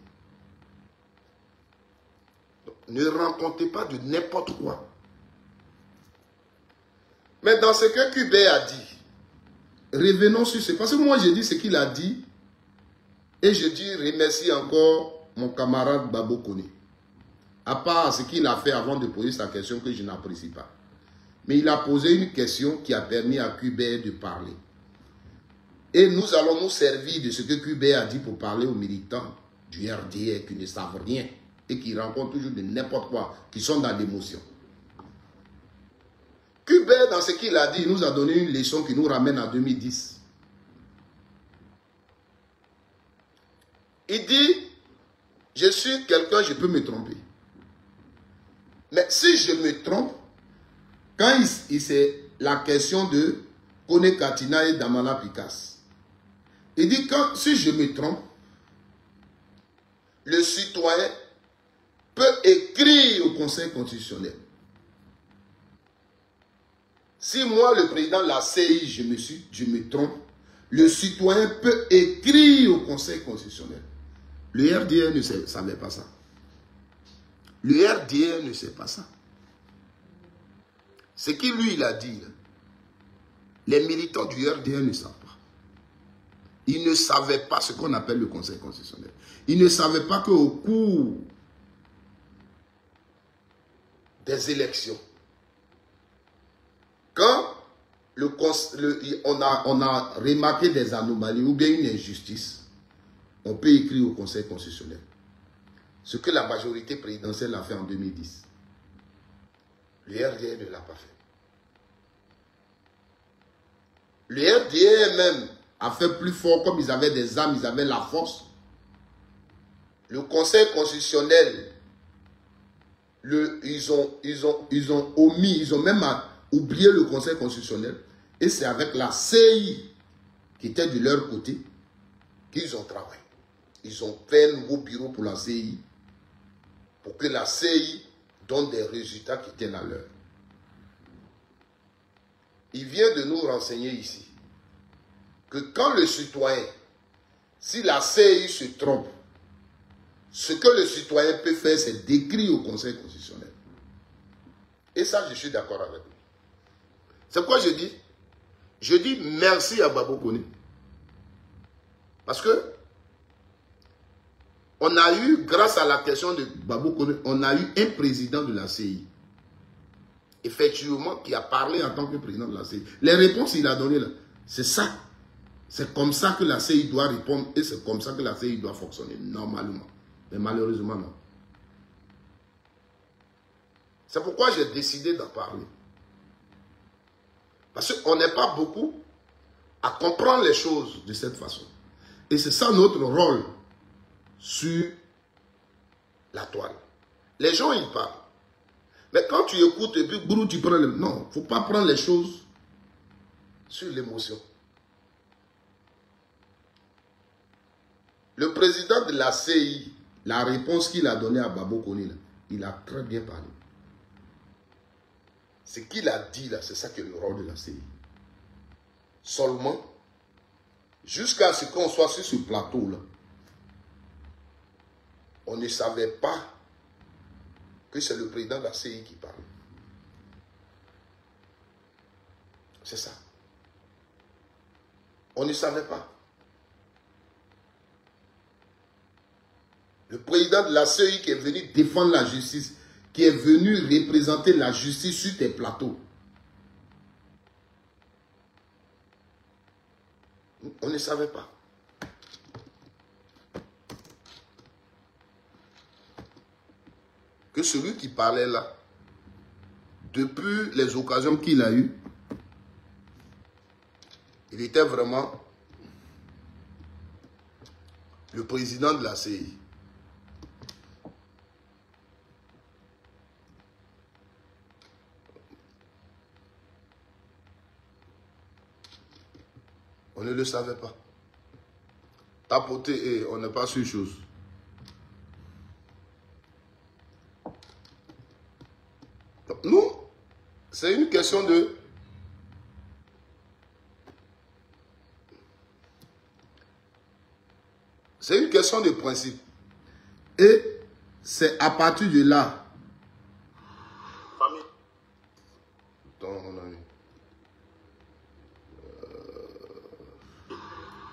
Donc, ne rencontrez pas de n'importe quoi. Mais dans ce que Kubé a dit, revenons sur ce. Parce que moi, je dis ce qu'il a dit. Et je dis, remercie encore mon camarade Babo Koné. À part ce qu'il a fait avant de poser sa question que je n'apprécie pas. Mais il a posé une question qui a permis à Kubé de parler. Et nous allons nous servir de ce que Kubé a dit pour parler aux militants du RDR qui ne savent rien et qui rencontrent toujours de n'importe quoi, qui sont dans l'émotion. Kubé, dans ce qu'il a dit, il nous a donné une leçon qui nous ramène à 2010. Il dit, je suis quelqu'un, je peux me tromper. Mais si je me trompe, quand c'est la question de Kone Katina et Damala Picasse, il dit, si je me trompe, le citoyen peut écrire au Conseil constitutionnel. Si moi, le président de la CI, je me trompe, le citoyen peut écrire au Conseil constitutionnel. Le RDR ne savait pas ça. Le RDR ne sait pas ça. Ce qu'il lui, il a dit, là, les militants du RDR ne savent pas. Ils ne savaient pas ce qu'on appelle le Conseil constitutionnel. Ils ne savaient pas qu'au cours des élections, quand on a remarqué des anomalies ou bien une injustice, on peut écrire au Conseil constitutionnel. Ce que la majorité présidentielle a fait en 2010. Le RDR ne l'a pas fait. Le RDR même a fait plus fort, comme ils avaient des armes, ils avaient la force. Le Conseil constitutionnel, ils ont omis, ils ont même oublié le Conseil constitutionnel. Et c'est avec la CI qui était de leur côté qu'ils ont travaillé. Ils ont fait un nouveau bureau pour la CI, pour que la CI donne des résultats qui tiennent à l'heure. Il vient de nous renseigner ici que quand le citoyen, si la CI se trompe, ce que le citoyen peut faire, c'est d'écrire au Conseil constitutionnel. Et ça, je suis d'accord avec lui. C'est pourquoi je dis merci à Babo Koné. Parce que on a eu, grâce à la question de Babo Koné, on a eu un président de la CI. Effectivement, qui a parlé en tant que président de la CI. Les réponses qu'il a données là, c'est ça. C'est comme ça que la CI doit répondre et c'est comme ça que la CI doit fonctionner, normalement. Mais malheureusement, non. C'est pourquoi j'ai décidé d'en parler. Parce qu'on n'est pas beaucoup à comprendre les choses de cette façon. Et c'est ça notre rôle sur la toile. Les gens, ils parlent. Mais quand tu écoutes et puis bourou, tu prends le... Non, il ne faut pas prendre les choses sur l'émotion. Le président de la CI, la réponse qu'il a donnée à Babo Koné, il a très bien parlé. Ce qu'il a dit là, c'est ça qui est le rôle de la CI. Seulement, jusqu'à ce qu'on soit sur ce plateau là, on ne savait pas que c'est le président de la CI qui parle. C'est ça. On ne savait pas. Le président de la CI qui est venu défendre la justice, qui est venu représenter la justice sur tes plateaux. On ne savait pas. Que celui qui parlait là depuis les occasions qu'il a eues, il était vraiment le président de la CI. On ne le savait pas. Tapoter et on n'est pas sur chose. Nous, c'est une question de... C'est une question de principe. Et c'est à partir de là... Famille. Mon ami.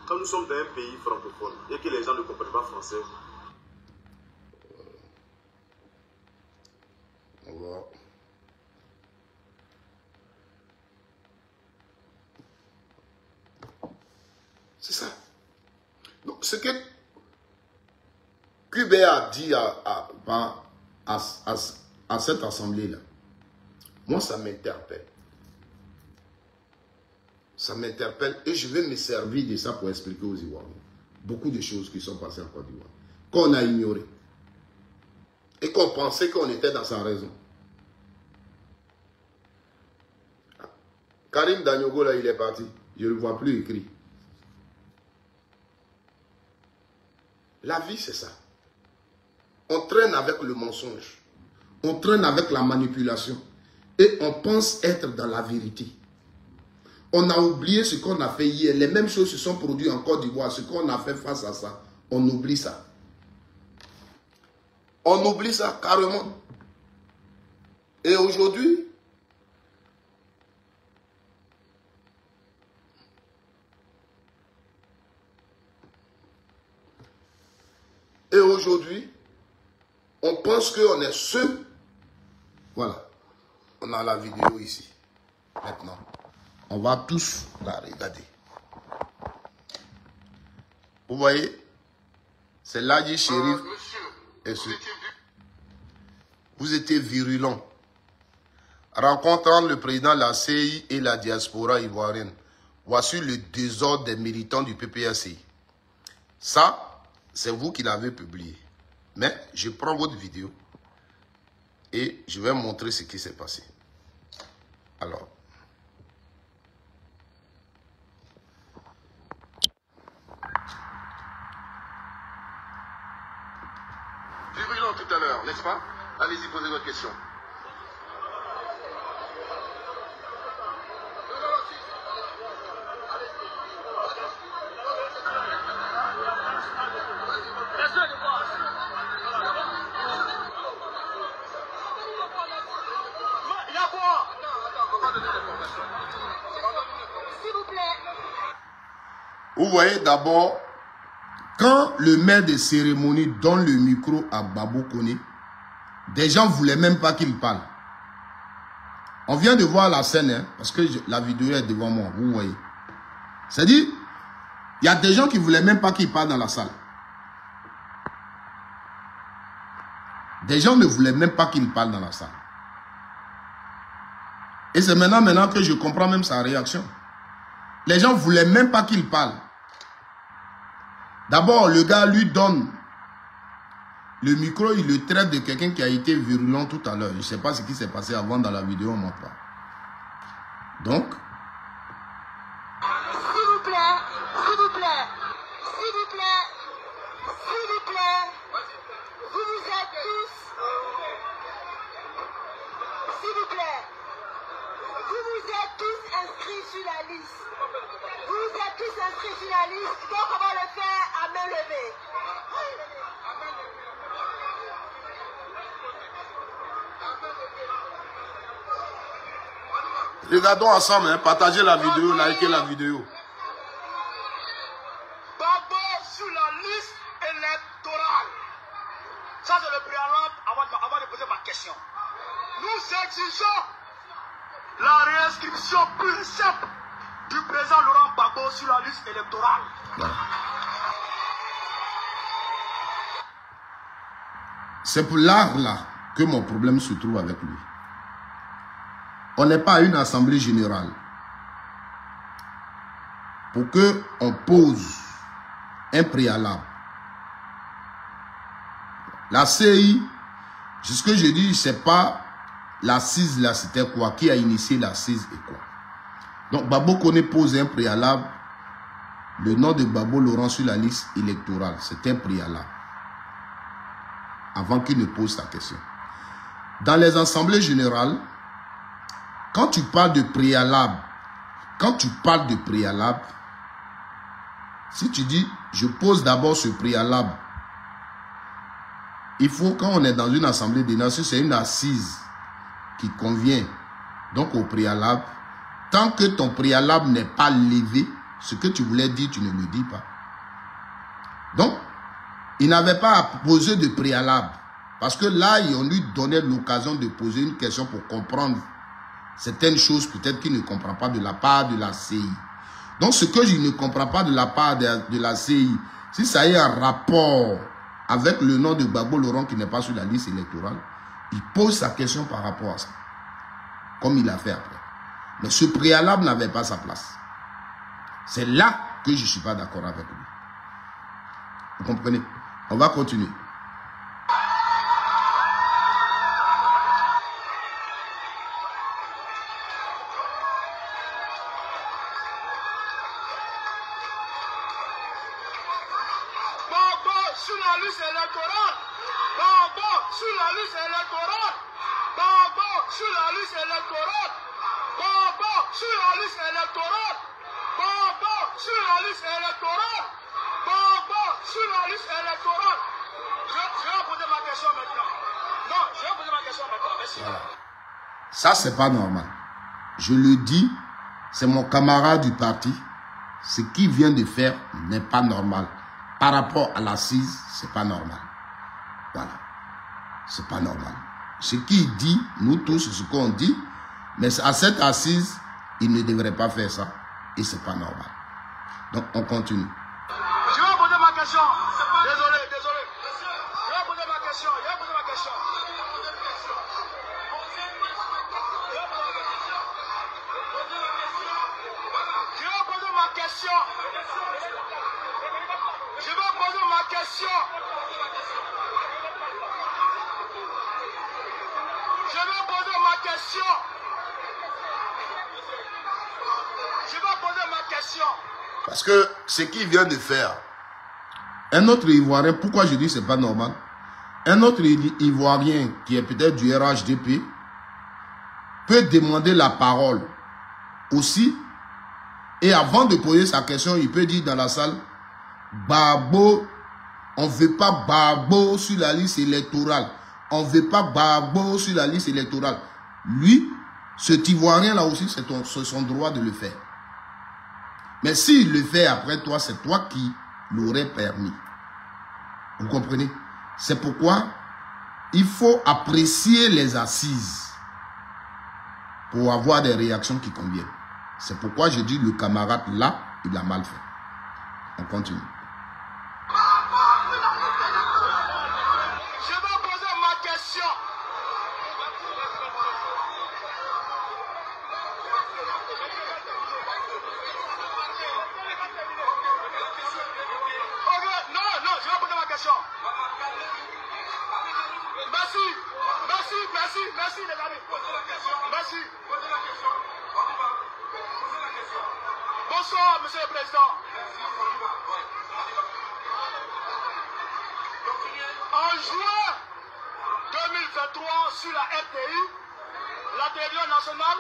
Quand nous sommes dans un pays francophone et que les gens ne comprennent pas français, on va... C'est ça. Donc, ce que QB a dit à cette assemblée-là, moi, ça m'interpelle. Ça m'interpelle et je vais me servir de ça pour expliquer aux Ivoiriens beaucoup de choses qui sont passées en Côte d'Ivoire, qu'on a ignorées et qu'on pensait qu'on était dans sa raison. Karim Daniogo, là, il est parti. Je ne le vois plus écrit. La vie, c'est ça. On traîne avec le mensonge. On traîne avec la manipulation. Et on pense être dans la vérité. On a oublié ce qu'on a fait hier. Les mêmes choses se sont produites en Côte d'Ivoire. Ce qu'on a fait face à ça, on oublie ça. On oublie ça carrément. Et aujourd'hui, on pense qu'on est seul. Voilà. On a la vidéo ici. Maintenant. On va tous la regarder. Vous voyez? C'est Ladji Chérif. Vous étiez virulent. Rencontrant le président de la CI et la diaspora ivoirienne. Voici le désordre des militants du PPACI. Ça, c'est vous qui l'avez publié. Mais je prends votre vidéo et je vais montrer ce qui s'est passé. Alors. Virulent tout à l'heure, n'est-ce pas? Allez-y, posez votre question. Vous voyez d'abord, quand le maître de cérémonie donne le micro à Babou Koné, des gens ne voulaient même pas qu'il parle. On vient de voir la scène, hein, parce que la vidéo est devant moi, vous voyez. C'est-à-dire, il y a des gens qui ne voulaient même pas qu'il parle dans la salle. Des gens ne voulaient même pas qu'il parle dans la salle. Et c'est maintenant que je comprends même sa réaction. Les gens ne voulaient même pas qu'il parle. D'abord, le gars lui donne le micro, il le traite de quelqu'un qui a été virulent tout à l'heure. Je ne sais pas ce qui s'est passé avant dans la vidéo, on ne montre pas. Donc, s'il vous plaît, s'il vous plaît, s'il vous plaît, s'il vous plaît, vous êtes tous, s'il vous plaît, vous êtes tous inscrits sur la liste. Vous êtes tous inscrits sur la liste, donc on va le faire à main levée. regardons ensemble, hein, partagez la vidéo, likez la vidéo. Gbagbo sur la liste électorale. Ça, c'est le préalable avant de poser ma question. Nous exigeons la réinscription pure et simple du président Laurent Gbagbo sur la liste électorale. Voilà. C'est pour l'art là que mon problème se trouve avec lui. On n'est pas à une assemblée générale. Pour qu'on pose un préalable. La CI, ce que je dis, c'est pas l'assise là, c'était quoi? Qui a initié l'assise et quoi? Donc, Babo Koné pose un préalable. Le nom de Babo Laurent sur la liste électorale, c'est un préalable. Avant qu'il ne pose sa question. Dans les assemblées générales, quand tu parles de préalable, si tu dis, je pose d'abord ce préalable, il faut, quand on est dans une assemblée des nations, c'est une assise qui convient donc au préalable. Tant que ton préalable n'est pas levé, ce que tu voulais dire, tu ne le dis pas. Donc, il n'avait pas à poser de préalable. Parce que là, on lui donnait l'occasion de poser une question pour comprendre certaines choses peut-être qu'il ne comprend pas de la part de la CI. Donc, ce que je ne comprends pas de la part de la CI, si ça a un rapport avec le nom de Babo Laurent qui n'est pas sur la liste électorale, il pose sa question par rapport à ça. Comme il a fait après. Mais ce préalable n'avait pas sa place. C'est là que je ne suis pas d'accord avec lui. Vous comprenez? On va continuer. Sur la liste électorale, Babo sur la liste électorale, Babo sur la liste électorale, Babo sur la liste électorale, Babo sur la liste électorale, Babo sur la liste électorale. Je vais poser ma question maintenant. Non, je vais poser ma question maintenant. Merci. Voilà. Ça, c'est pas normal. Je le dis, c'est mon camarade du parti. Ce qu'il vient de faire n'est pas normal. Par rapport à l'assise, c'est pas normal. Voilà. C'est pas normal. Ce qu'il dit, nous tous, c'est ce qu'on dit. Mais à cette assise, il ne devrait pas faire ça. Et c'est pas normal. Donc, on continue. Je vais poser ma question. Désolé. Je vais poser ma question. Je vais poser ma question. Je vais poser ma question. Je vais poser ma question. Je vais poser ma question. Parce que ce qu'il vient de faire, un autre Ivoirien, pourquoi je dis que ce n'est pas normal? Un autre Ivoirien qui est peut-être du RHDP peut demander la parole aussi. Et avant de poser sa question, il peut dire dans la salle, Babo, on ne veut pas Babo sur la liste électorale. On ne veut pas Babo sur la liste électorale. Lui, cet Ivoirien-là aussi, c'est son droit de le faire. Mais s'il le fait après toi, c'est toi qui l'aurais permis. Vous comprenez? C'est pourquoi il faut apprécier les assises pour avoir des réactions qui conviennent. C'est pourquoi je dis le camarade là, il a mal fait. On continue. Je vais poser ma question. Non, je vais poser ma question. Merci les amis. Merci. Bonsoir, Monsieur le Président. En juin 2023, sur la RTI, la télévision nationale,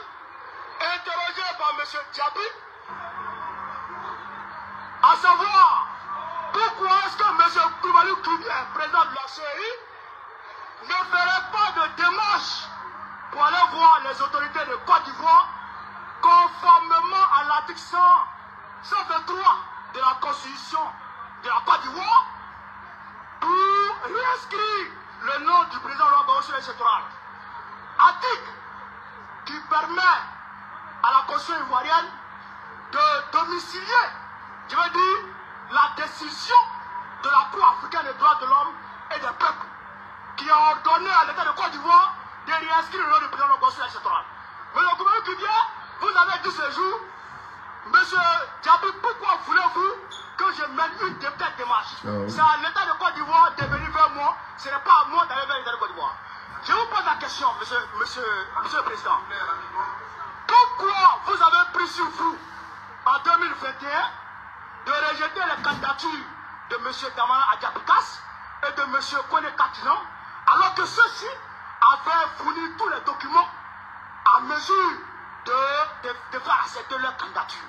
interrogée par M. Diaby, à savoir pourquoi est-ce que M. Koulibaly Doumbia, président de la CEI, ne ferait pas de démarche pour aller voir les autorités de Côte d'Ivoire conformément à l'article 123 de la Constitution de la Côte d'Ivoire pour réinscrire le nom du président Laurent Gbagbo sur l'électoral. Article qui permet à la Constitution ivoirienne de domicilier, je veux dire, la décision de la Cour africaine des droits de l'homme et des peuples qui a ordonné à l'État de Côte d'Ivoire de réinscrire le nom du président Laurent Gbagbo sur l'électoral. Mais le gouvernement qui vient, vous avez dit ce jour, monsieur Diaby, pourquoi voulez-vous que je mène une telle démarche? C'est à l'État de Côte d'Ivoire de venir vers moi, ce n'est pas à moi d'aller vers l'État de Côte d'Ivoire. Je vous pose la question, monsieur le Président. Pourquoi vous avez pris sur vous, en 2021, de rejeter les candidatures de M. Damana Adjapikas et de M. Kone Katinan, alors que ceux-ci avaient fourni tous les documents à mesure de faire accepter leur candidature?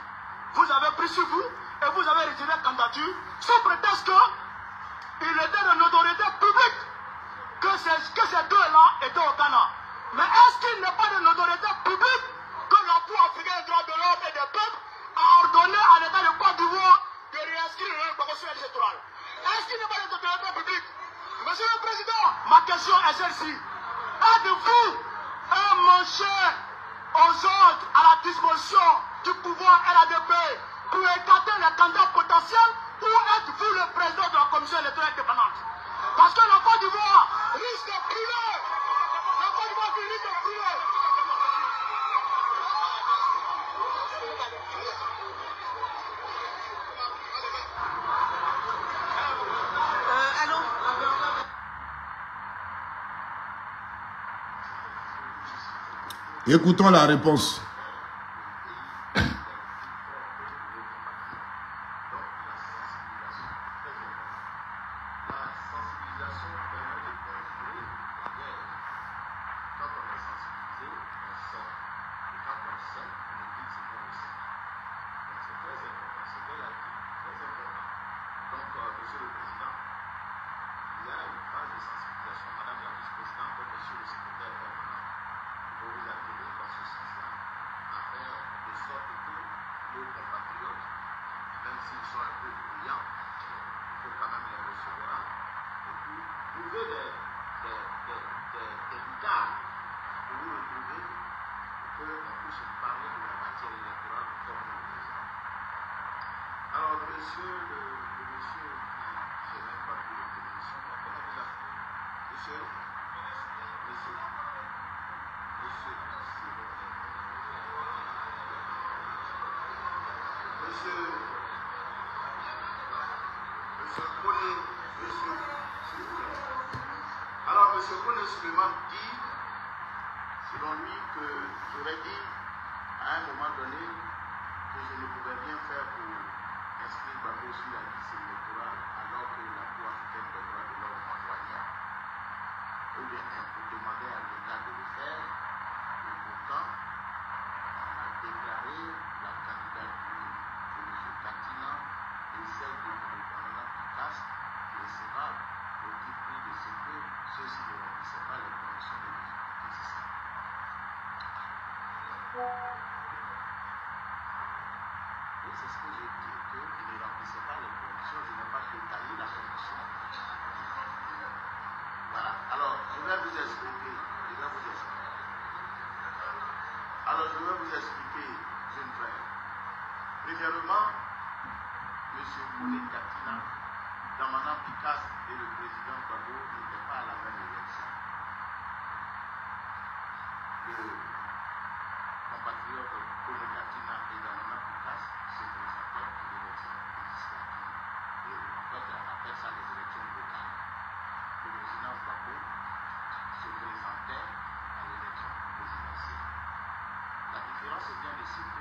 Vous avez pris sur vous et vous avez retiré la candidature sous prétexte qu'il était de notoriété publique que ces deux-là étaient au Ghana. Mais est-ce qu'il n'est pas de notoriété publique que l'Empire africain des droits de l'homme et des peuples a ordonné à l'État de Côte d'Ivoire de réinscrire le concours électoral? Est-ce qu'il n'est pas de notoriété publique? Monsieur le Président, ma question est celle-ci. Êtes-vous un manché aux ordres à la disposition du pouvoir RADP pour écarter les candidats potentiels, ou êtes-vous le président de la commission électorale indépendante? Parce que la Côte d'Ivoire risque de brûler. La Côte d'Ivoire risque de brûler. Allô? Écoutons la réponse. Alors, M. Kone Suleiman dit, selon lui, que j'aurais dit à un moment donné que je ne pouvais rien faire pour inscrire Gbagbo sur la liste électorale alors que la Cour africaine des droits de l'homme envoyait, ou bien pour demander à l'État de le faire. Et pourtant, on a déclaré la candidature de M. Katina et celle de M. Damana Pikas recevable au titre de ce que ceux-ci ne remplissaient pas les conditions de l'éligibilité. Et c'est ce que j'ai dit, qu'ils ne remplissaient pas les conditions, je n'ai pas détaillé la condition. Voilà, alors je vais vous expliquer. Alors je vais vous expliquer, jeune frère. Premièrement, M. Kone Katina, Damana Pikas et le président Gbagbo n'étaient pas à la même élection. Le compatriote Kone Katina et Damana Pikas se présentaient à l'élection législative. Et en fait, on appelle ça les élections locales. Le président Gbagbo se présentait à l'élection présidentielle. La différence vient de ce que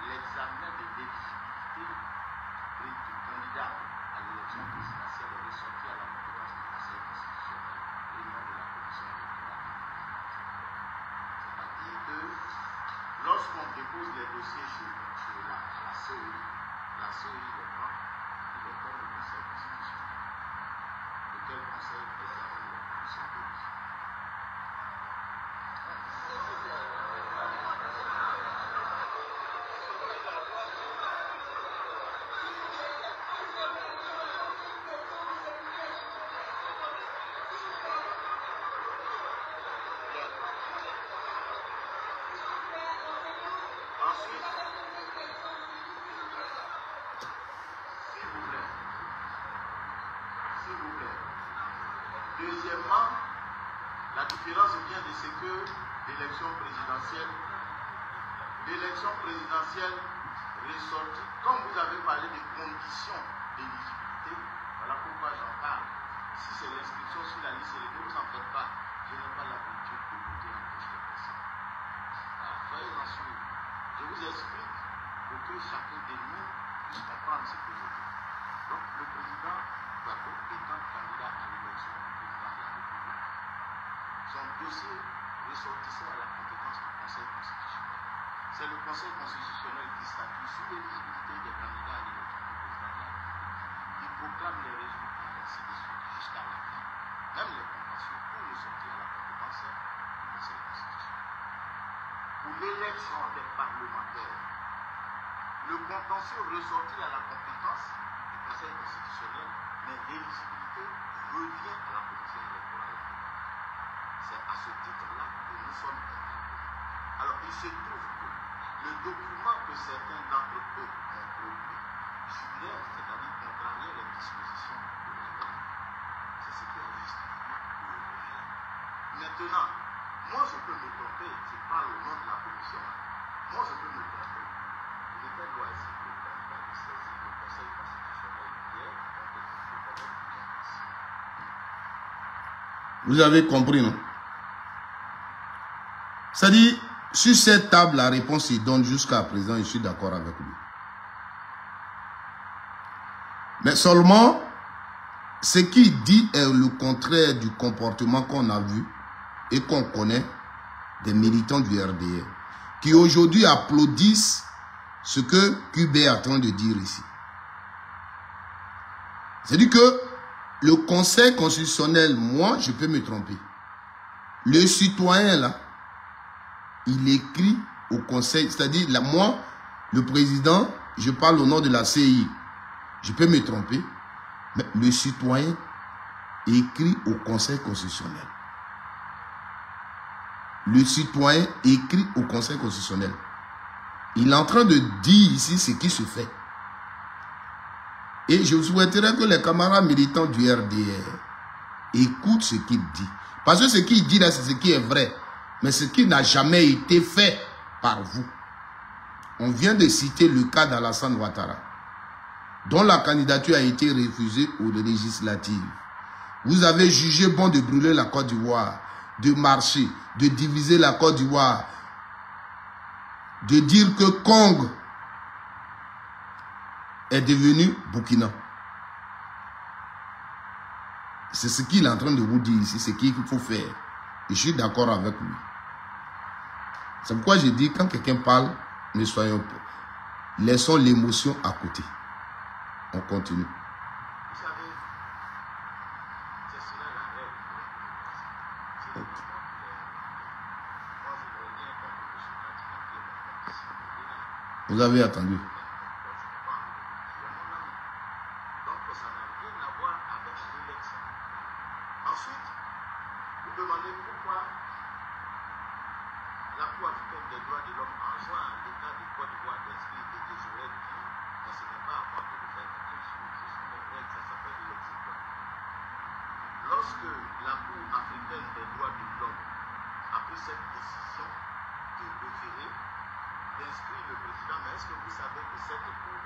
l'examen de l'éligibilité du candidat à l'élection présidentielle est ressorti à la compétence du Conseil constitutionnel et non de la Commission électorale. C'est-à-dire que lorsqu'on dépose les dossiers chez la CEI les prend, il les donne au Conseil constitutionnel, lequel Conseil examine les conditions d'éligibilité. S'il vous plaît. Deuxièmement, la différence vient de ce que l'élection présidentielle ressortie, comme vous avez parlé des conditions d'éligibilité, voilà pourquoi j'en parle. Si c'est l'inscription sur la liste électorale, ne vous en faites pas. Je n'ai pas l'habitude de voter en touche de personne. Voilà, soyez-en sûrs. Je vous explique pour que chacun de nous puisse comprendre ce que je dis. Donc, le président Gbagbo étant candidat à l'élection du président de la République, son dossier ressortissait à la compétence du Conseil constitutionnel. C'est le Conseil constitutionnel qui statue sur l'éligibilité des candidats à l'élection du président de la République. Il proclame les résultats ainsi de suite jusqu'à la fin. Même les contentieux pour ressortir à la compétence du Conseil constitutionnel. Pour l'élection des parlementaires, le contentieux ressortit à la compétence du Conseil constitutionnel, mais l'éligibilité revient à la commission électorale. C'est à ce titre-là que nous sommes interpellés. Alors, il se trouve que le document que certains d'entre eux ont produit jurait, c'est-à-dire contrarier les dispositions de la loi. C'est ce qui a justifié le rejet. Maintenant, moi je peux me tromper, je parle au nom de la commission. Moi je peux me tromper. Il était loisible le candidat de saisir le Conseil constitutionnel hier pour que je connaisse bien ici. Vous avez compris, non? C'est-à-dire, sur cette table, la réponse il donne jusqu'à présent, je suis d'accord avec lui. Mais seulement, ce qu'il dit est le contraire du comportement qu'on a vu et qu'on connaît des militants du RDR, qui aujourd'hui applaudissent ce que QB est en train de dire ici. C'est-à-dire que le Conseil constitutionnel, moi, je peux me tromper. Le citoyen, là, il écrit au Conseil, c'est-à-dire, là, moi, le président, je parle au nom de la CI. Je peux me tromper, mais le citoyen écrit au Conseil constitutionnel. Le citoyen écrit au Conseil constitutionnel. Il est en train de dire ici ce qui se fait. Et je souhaiterais que les camarades militants du RDR écoutent ce qu'il dit. Parce que ce qu'il dit là, c'est ce qui est vrai. Mais ce qui n'a jamais été fait par vous. On vient de citer le cas d'Alassane Ouattara, dont la candidature a été refusée aux législatives. Vous avez jugé bon de brûler la Côte d'Ivoire, de marcher, de diviser la Côte d'Ivoire, de dire que Kong est devenu Burkina. C'est ce qu'il est en train de vous dire ici, c'est ce qu'il faut faire. Et je suis d'accord avec lui. C'est pourquoi je dis, quand quelqu'un parle, ne soyons pas. Laissons l'émotion à côté. On continue. Vous savez, c'est cela la règle de la démocratie. C'est le moment moi je voudrais bien comprendre que ce candidat qui est mon participant. Vous avez attendu. Donc ça n'a rien à voir avec l'élection. Ensuite, vous demandez pourquoi la Cour africaine des droits de l'homme enjoint à l'État de Côte d'Ivoire d'inscrire et que j'aurais dit, mais ce n'est pas à moi de le faire, ce sont les règles, ça s'appelle l'exécutif. Lorsque la Cour africaine des droits de l'homme a pris cette décision de référer, d'inscrire le président, mais est-ce que vous savez que cette Cour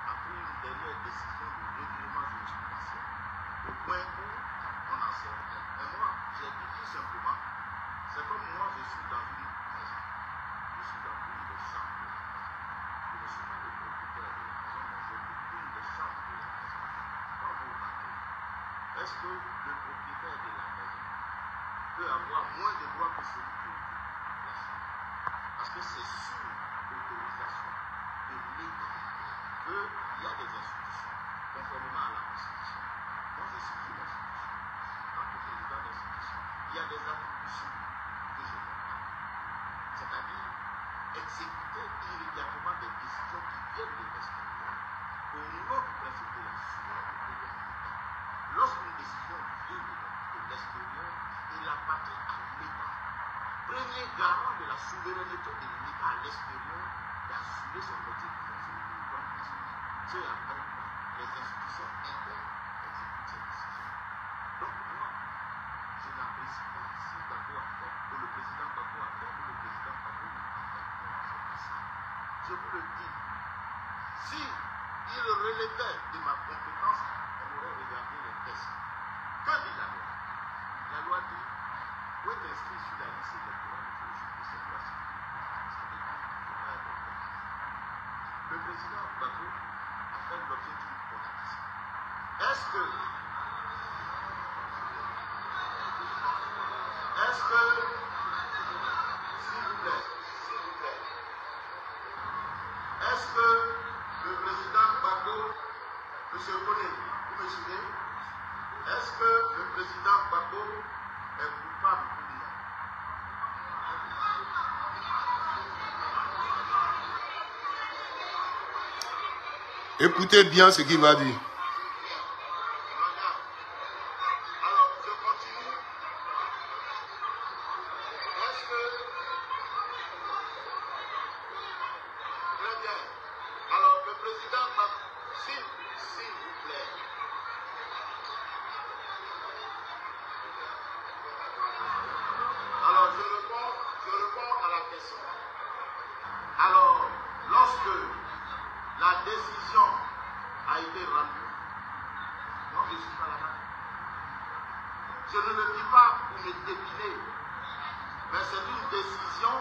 a pris une dernière décision de revirement jurisprudentiel au point où on en sait rien. Et moi, j'ai dit tout simplement, c'est comme moi, je suis dans une maison. Je suis dans une des chambres de la maison. Je ne suis pas le propriétaire de la maison, mais je suis une des chambres de la maison. Quand vous rentrez, est-ce que le propriétaire de la maison peut avoir moins de droits que celui qui occupe la chambre? Parce que c'est sur l'autorisation de l'État qu'il y a des institutions, conformément à la Constitution. Moi, je suis une institution. En tant que président d'institution, il y a des attributions que je n'ai pas. C'est-à-dire exécuter immédiatement des décisions qui viennent de l'extérieur au nom du principe de la souveraineté de l'État. Lorsqu'une décision vient de l'extérieur, il appartient à l'État, premier garant de la souveraineté de l'État à l'extérieur, d'assurer son motif de sur le territoire national. Ce après les institutions internes exécutent ces décisions. Donc moi, je n'apprécie pas si Gbagbo a fait, que le président Gbagbo a fait, vous le dis, si il relevait de ma compétence, on aurait regardé les tests. Que dit la loi? La loi dit, où est inscrit sur la liste électorale, il faut juger cette loi. Ça veut dire qu'il ne faut pas être d'accord. Le président Gbagbo a fait l'objet d'une politique. Est-ce que, s'il vous plaît, est-ce que le président Gbagbo, M. Koné, vous me suivez? Est-ce que le président Gbagbo est coupable ou non? Écoutez bien ce qu'il va dire. Alors, je continue. Est-ce que... Très bien. Alors, le président Gbagbo, s'il vous plaît. Alors, je réponds à la question. Alors, lorsque la décision a été rendue, moi je ne suis pas là-bas. Je ne le dis pas pour me dépiner, mais c'est une décision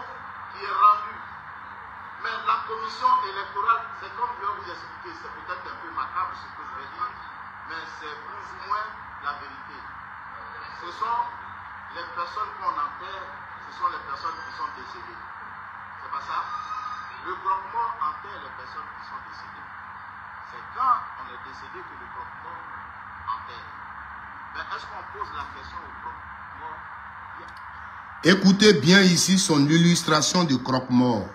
qui est rendue. Mais la commission électorale, c'est comme je vais vous expliquer, c'est peut-être un peu macabre ce que je vais dire, mais c'est plus ou moins la vérité. Ce sont les personnes qu'on enterre, ce sont les personnes qui sont décédées. C'est pas ça? Le groupement enterre les personnes qui sont décédées. C'est quand on est décédé que le groupement enterre. Mais est-ce qu'on pose la question au groupement? Écoutez bien ici son illustration de croque-mort.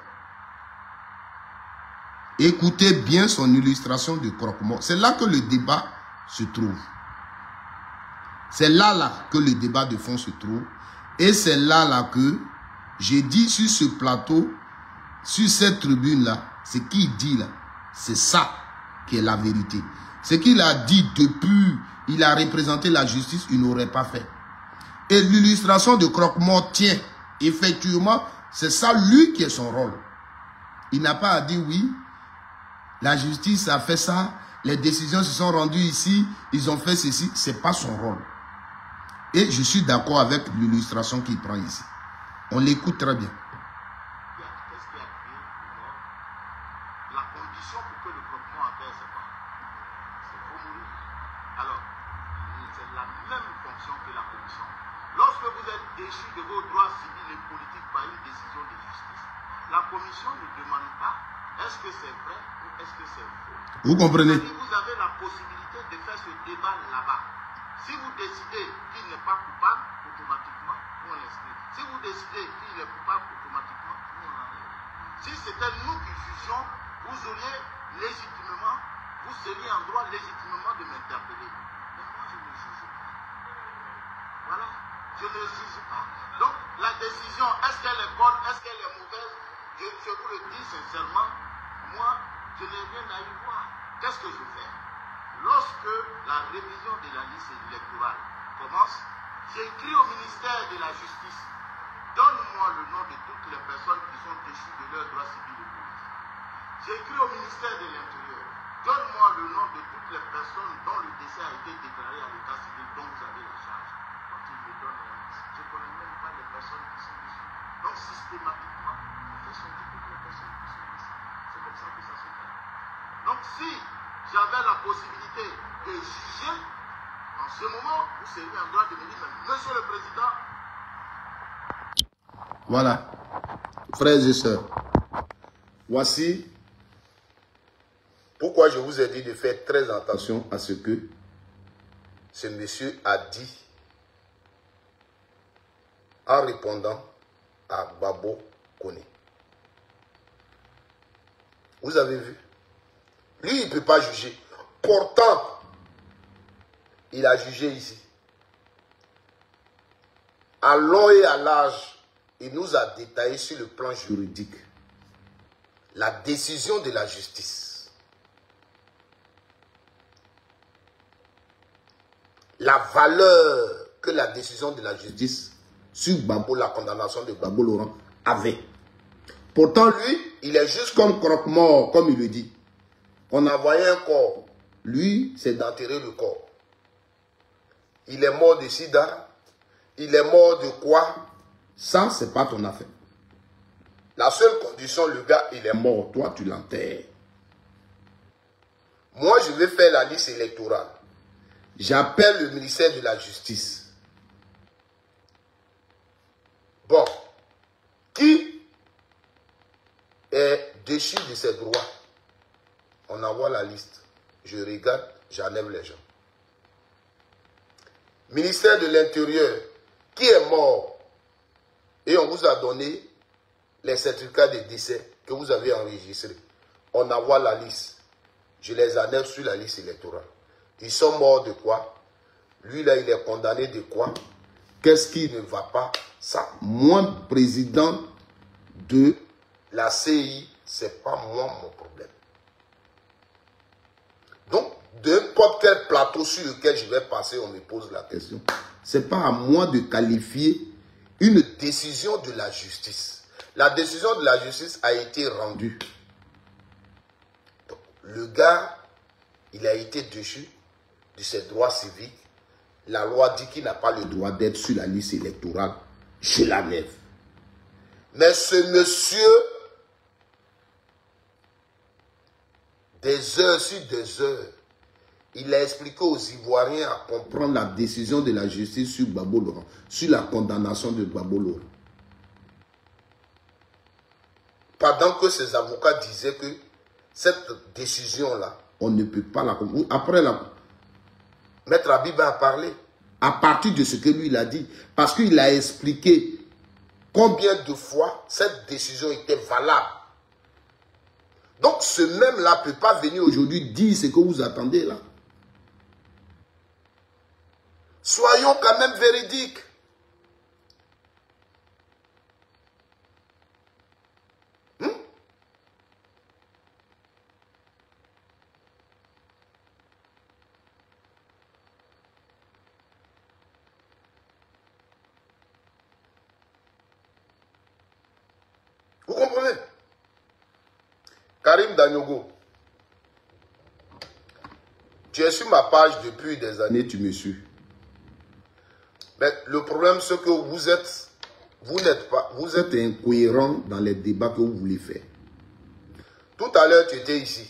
Écoutez bien son illustration de croque-mort. C'est là que le débat se trouve. C'est là que le débat de fond se trouve. Et c'est là que j'ai dit sur ce plateau, sur cette tribune-là, ce qu'il dit là, c'est ça qui est la vérité. Ce qu'il a dit depuis, il a représenté la justice, il n'aurait pas fait. Et l'illustration de croque-mort tient. Effectivement, c'est ça lui qui est son rôle. Il n'a pas à dire oui, la justice a fait ça, les décisions se sont rendues ici, ils ont fait ceci, c'est pas son rôle. Et je suis d'accord avec l'illustration qu'il prend ici. On l'écoute très bien. Qu'est-ce qui a créé la condition pour que le groupement enterre, c'est quoi? C'est pour mourir. Alors, c'est la même fonction que la commission. Lorsque vous êtes déchu de vos droits civils et politiques par une décision de justice, la commission ne demande pas est-ce que c'est vrai ou est-ce que c'est faux. Vous comprenez? Si vous avez la possibilité de faire ce débat là-bas, si vous décidez qu'il n'est pas coupable, automatiquement, nous on l'inscrit. Si vous décidez qu'il est coupable, automatiquement, nous on l'enlève. Si c'était nous qui jugeons, vous auriez légitimement, vous seriez en droit légitimement de m'interpeller. Mais moi, je ne juge pas. Voilà, je ne juge pas. Donc, la décision, est-ce qu'elle est bonne, est-ce qu'elle est mauvaise? Je vous le dis sincèrement, moi, je n'ai rien à y voir. Qu'est-ce que je fais? Lorsque la révision de la liste électorale commence, j'écris au ministère de la Justice, donne-moi le nom de toutes les personnes qui sont déchues de leurs droits civils et politiques. J'écris au ministère de l'Intérieur, donne-moi le nom de toutes les personnes dont le décès a été déclaré à l'état civil dont vous avez la charge. Quand ils me donnent la liste, je ne connais même pas les personnes qui sont déchues. Donc systématiquement, on fait sortir toutes les personnes qui sont déchues. C'est comme ça que ça se fait. Donc si j'avais la possibilité de juger, en ce moment, vous seriez en droit de me dire, Monsieur le Président. Voilà, frères et sœurs, voici pourquoi je vous ai dit de faire très attention à ce que ce monsieur a dit en répondant à Gbagbo Koné. Vous avez vu? Lui, il ne peut pas juger. Pourtant, il a jugé ici. À long et à large, il nous a détaillé sur le plan juridique la décision de la justice. La valeur que la décision de la justice sur Gbagbo, la condamnation de Gbagbo Laurent avait. Pourtant, lui, il est juste comme croque-mort, comme il le dit. On a envoyé un corps. Lui, c'est d'enterrer le corps. Il est mort de sida. Il est mort de quoi? Ça, c'est pas ton affaire. La seule condition, le gars, il est mort. Toi, tu l'enterres. Moi, je vais faire la liste électorale. J'appelle le ministère de la Justice. Bon. Qui est déchu de ses droits? On envoie la liste. Je regarde, j'enlève les gens. Ministère de l'Intérieur, qui est mort? Et on vous a donné les certificats de décès que vous avez enregistrés. On envoie la liste. Je les enlève sur la liste électorale. Ils sont morts de quoi? Lui, là, il est condamné de quoi? Qu'est-ce qui ne va pas? Ça, moi, président de la CI, c'est pas moi mon problème. Donc, de n'importe quel plateau sur lequel je vais passer, on me pose la question. C'est pas à moi de qualifier une décision de la justice. La décision de la justice a été rendue. Donc, le gars, il a été déchu de ses droits civiques. La loi dit qu'il n'a pas le droit d'être sur la liste électorale. Je l'enlève. Mais ce monsieur, des heures sur des heures, il a expliqué aux Ivoiriens à comprendre la décision de la justice sur Gbagbo Laurent, sur la condamnation de Gbagbo Laurent. Pendant que ses avocats disaient que cette décision-là, on ne peut pas la comprendre. Après, Maître Habib a parlé à partir de ce que lui il a dit. Parce qu'il a expliqué combien de fois cette décision était valable. Donc ce même-là ne peut pas venir aujourd'hui dire ce que vous attendez là. Soyons quand même véridiques. Vous comprenez? Karim Danyogo, tu es sur ma page depuis des années, tu me suis. Mais le problème, c'est que vous êtes incohérent dans les débats que vous voulez faire. Tout à l'heure, tu étais ici.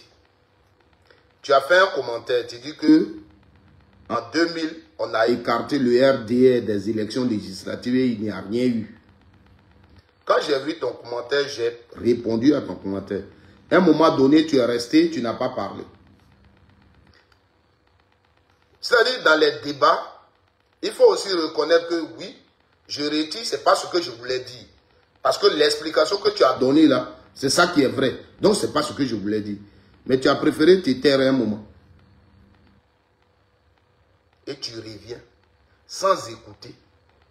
Tu as fait un commentaire. Tu dis que en 2000, on a écarté le RDR des élections législatives et il n'y a rien eu. Quand j'ai vu ton commentaire, j'ai répondu à ton commentaire. À un moment donné, tu es resté, tu n'as pas parlé. C'est-à-dire, dans les débats, il faut aussi reconnaître que oui, je retire, ce n'est pas ce que je voulais dire. Parce que l'explication que tu as donnée là, c'est ça qui est vrai. Donc, ce n'est pas ce que je voulais dire. Mais tu as préféré te taire un moment. Et tu reviens sans écouter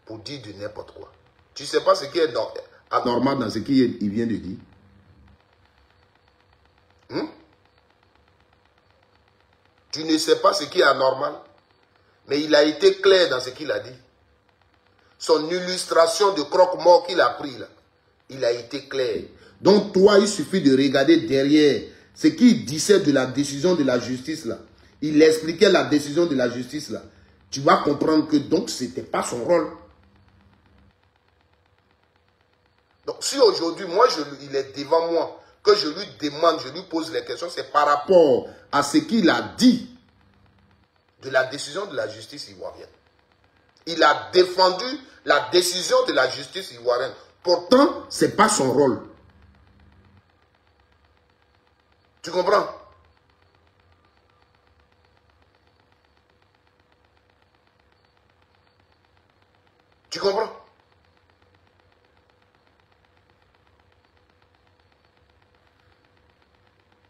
pour dire de n'importe quoi. Tu ne sais pas ce qui est anormal dans ce qu'il vient de dire. Tu ne sais pas ce qui est anormal. Mais il a été clair dans ce qu'il a dit. Son illustration de croque-mort qu'il a pris là, il a été clair. Donc toi, il suffit de regarder derrière ce qu'il disait de la décision de la justice là. Il expliquait la décision de la justice là. Tu vas comprendre que donc ce n'était pas son rôle. Donc si aujourd'hui, moi, il est devant moi, que je lui demande, je lui pose les questions, c'est par rapport à ce qu'il a dit de la décision de la justice ivoirienne. Il a défendu la décision de la justice ivoirienne. Pourtant, ce n'est pas son rôle. Tu comprends? Tu comprends?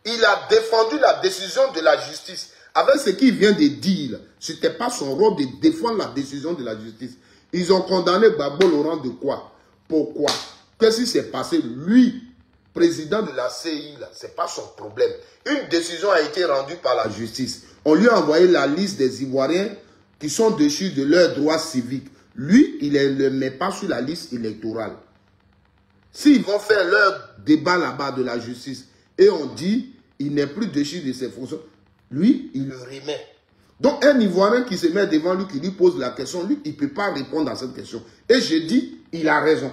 Il a défendu la décision de la justice. Avec ce qu'il vient de dire, ce n'était pas son rôle de défendre la décision de la justice. Ils ont condamné Gbagbo Laurent de quoi? Pourquoi? Qu'est-ce qui s'est passé? Lui, président de la CI, ce n'est pas son problème. Une décision a été rendue par la justice. On lui a envoyé la liste des Ivoiriens qui sont déchus de leurs droits civiques. Lui, il ne le met pas sur la liste électorale. S'ils vont faire leur débat là-bas de la justice et on dit il n'est plus déchu de ses fonctions, lui, il le remet. Donc un Ivoirien qui se met devant lui, qui lui pose la question, lui, il ne peut pas répondre à cette question. Et je dis, il a raison.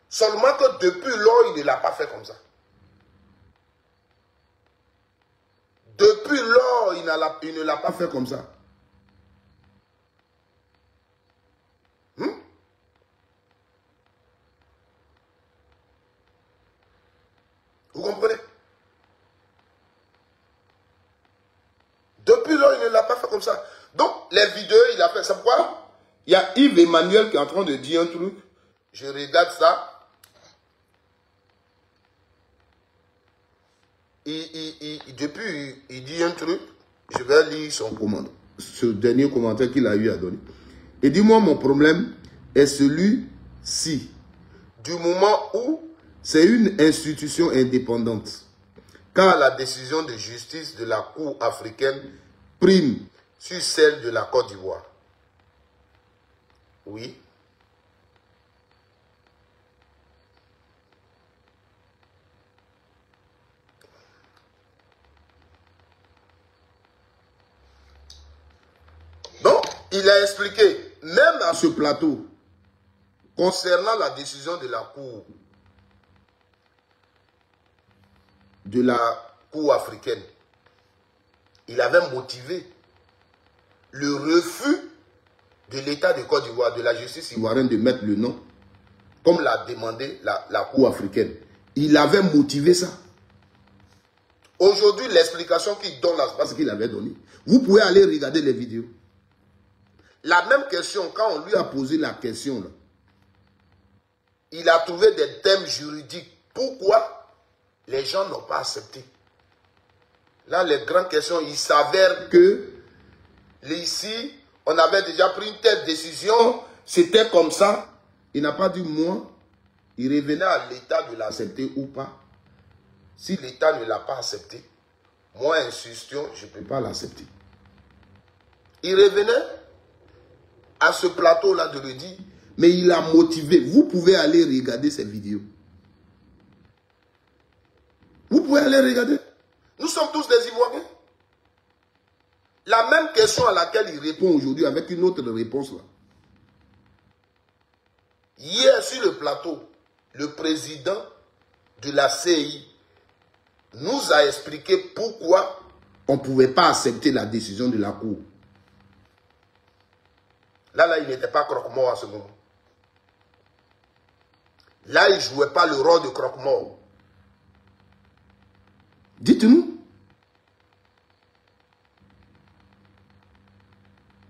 Seulement que depuis lors, il ne l'a pas fait comme ça. Depuis lors, il ne l'a pas fait comme ça. Vous comprenez? Depuis lors, il ne l'a pas fait comme ça. Donc, les vidéos, il a fait. C'est pourquoi il y a Yves Emmanuel qui est en train de dire un truc. Je regarde ça. Depuis, il dit un truc. Je vais lire son commentaire. Ce dernier commentaire qu'il a eu à donner. Et dis-moi, mon problème est celui-ci. Du moment où c'est une institution indépendante, car la décision de justice de la Cour africaine prime sur celle de la Côte d'Ivoire. Oui. Donc, il a expliqué, même à ce plateau, concernant la décision de la Cour africaine, il avait motivé le refus de l'État de Côte d'Ivoire, de la justice ivoirienne, de mettre le nom, comme l'a demandé la Cour africaine. Il avait motivé ça. Aujourd'hui, l'explication qu'il donne là, c'est pas ce qu'il avait donné. Vous pouvez aller regarder les vidéos. La même question, quand on lui a posé la question, là, il a trouvé des thèmes juridiques. Pourquoi les gens n'ont pas accepté? Là, les grandes questions, il s'avère que ici, on avait déjà pris une telle décision, c'était comme ça. Il n'a pas dit moi, il revenait à l'État de l'accepter ou pas. Si l'État ne l'a pas accepté, moi, institution, je ne peux pas l'accepter. Il revenait à ce plateau-là de le dire, mais il a motivé. Vous pouvez aller regarder ces vidéos. Vous pouvez aller regarder. Nous sommes tous des Ivoiriens. La même question à laquelle il répond aujourd'hui avec une autre réponse là. Hier sur le plateau, le président de la CI nous a expliqué pourquoi on ne pouvait pas accepter la décision de la Cour. Là, il n'était pas croque-mort à ce moment. Là, il ne jouait pas le rôle de croque-mort. Dites-nous.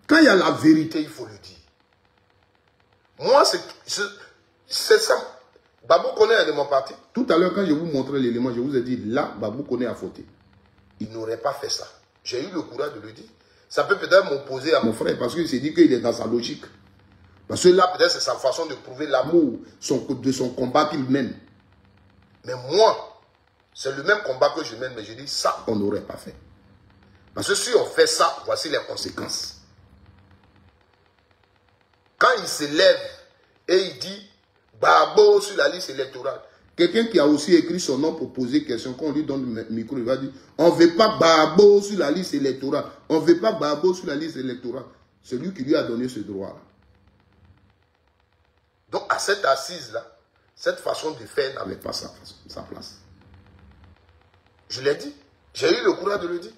Quand il y a la vérité, il faut le dire. Moi, c'est ça. Babou Koné est de mon parti. Tout à l'heure, quand je vous montrais l'élément, je vous ai dit, là, Babou Koné a fauté. Il n'aurait pas fait ça. J'ai eu le courage de le dire. Ça peut peut-être m'opposer à mon frère, parce qu'il s'est dit qu'il est dans sa logique. Parce que là, peut-être, c'est sa façon de prouver l'amour de son combat qu'il mène. Mais moi, c'est le même combat que je mène, mais je dis, ça, on n'aurait pas fait. Parce que si on fait ça, voici les conséquences. Quand il se lève et il dit Babo sur la liste électorale, quelqu'un qui a aussi écrit son nom pour poser question, quand on lui donne le micro, il va dire on ne veut pas Babo sur la liste électorale. On ne veut pas Babo sur la liste électorale. C'est lui qui lui a donné ce droit-là. Donc à cette assise-là, cette façon de faire n'avait pas sa place. Je l'ai dit. J'ai eu le courage de le dire.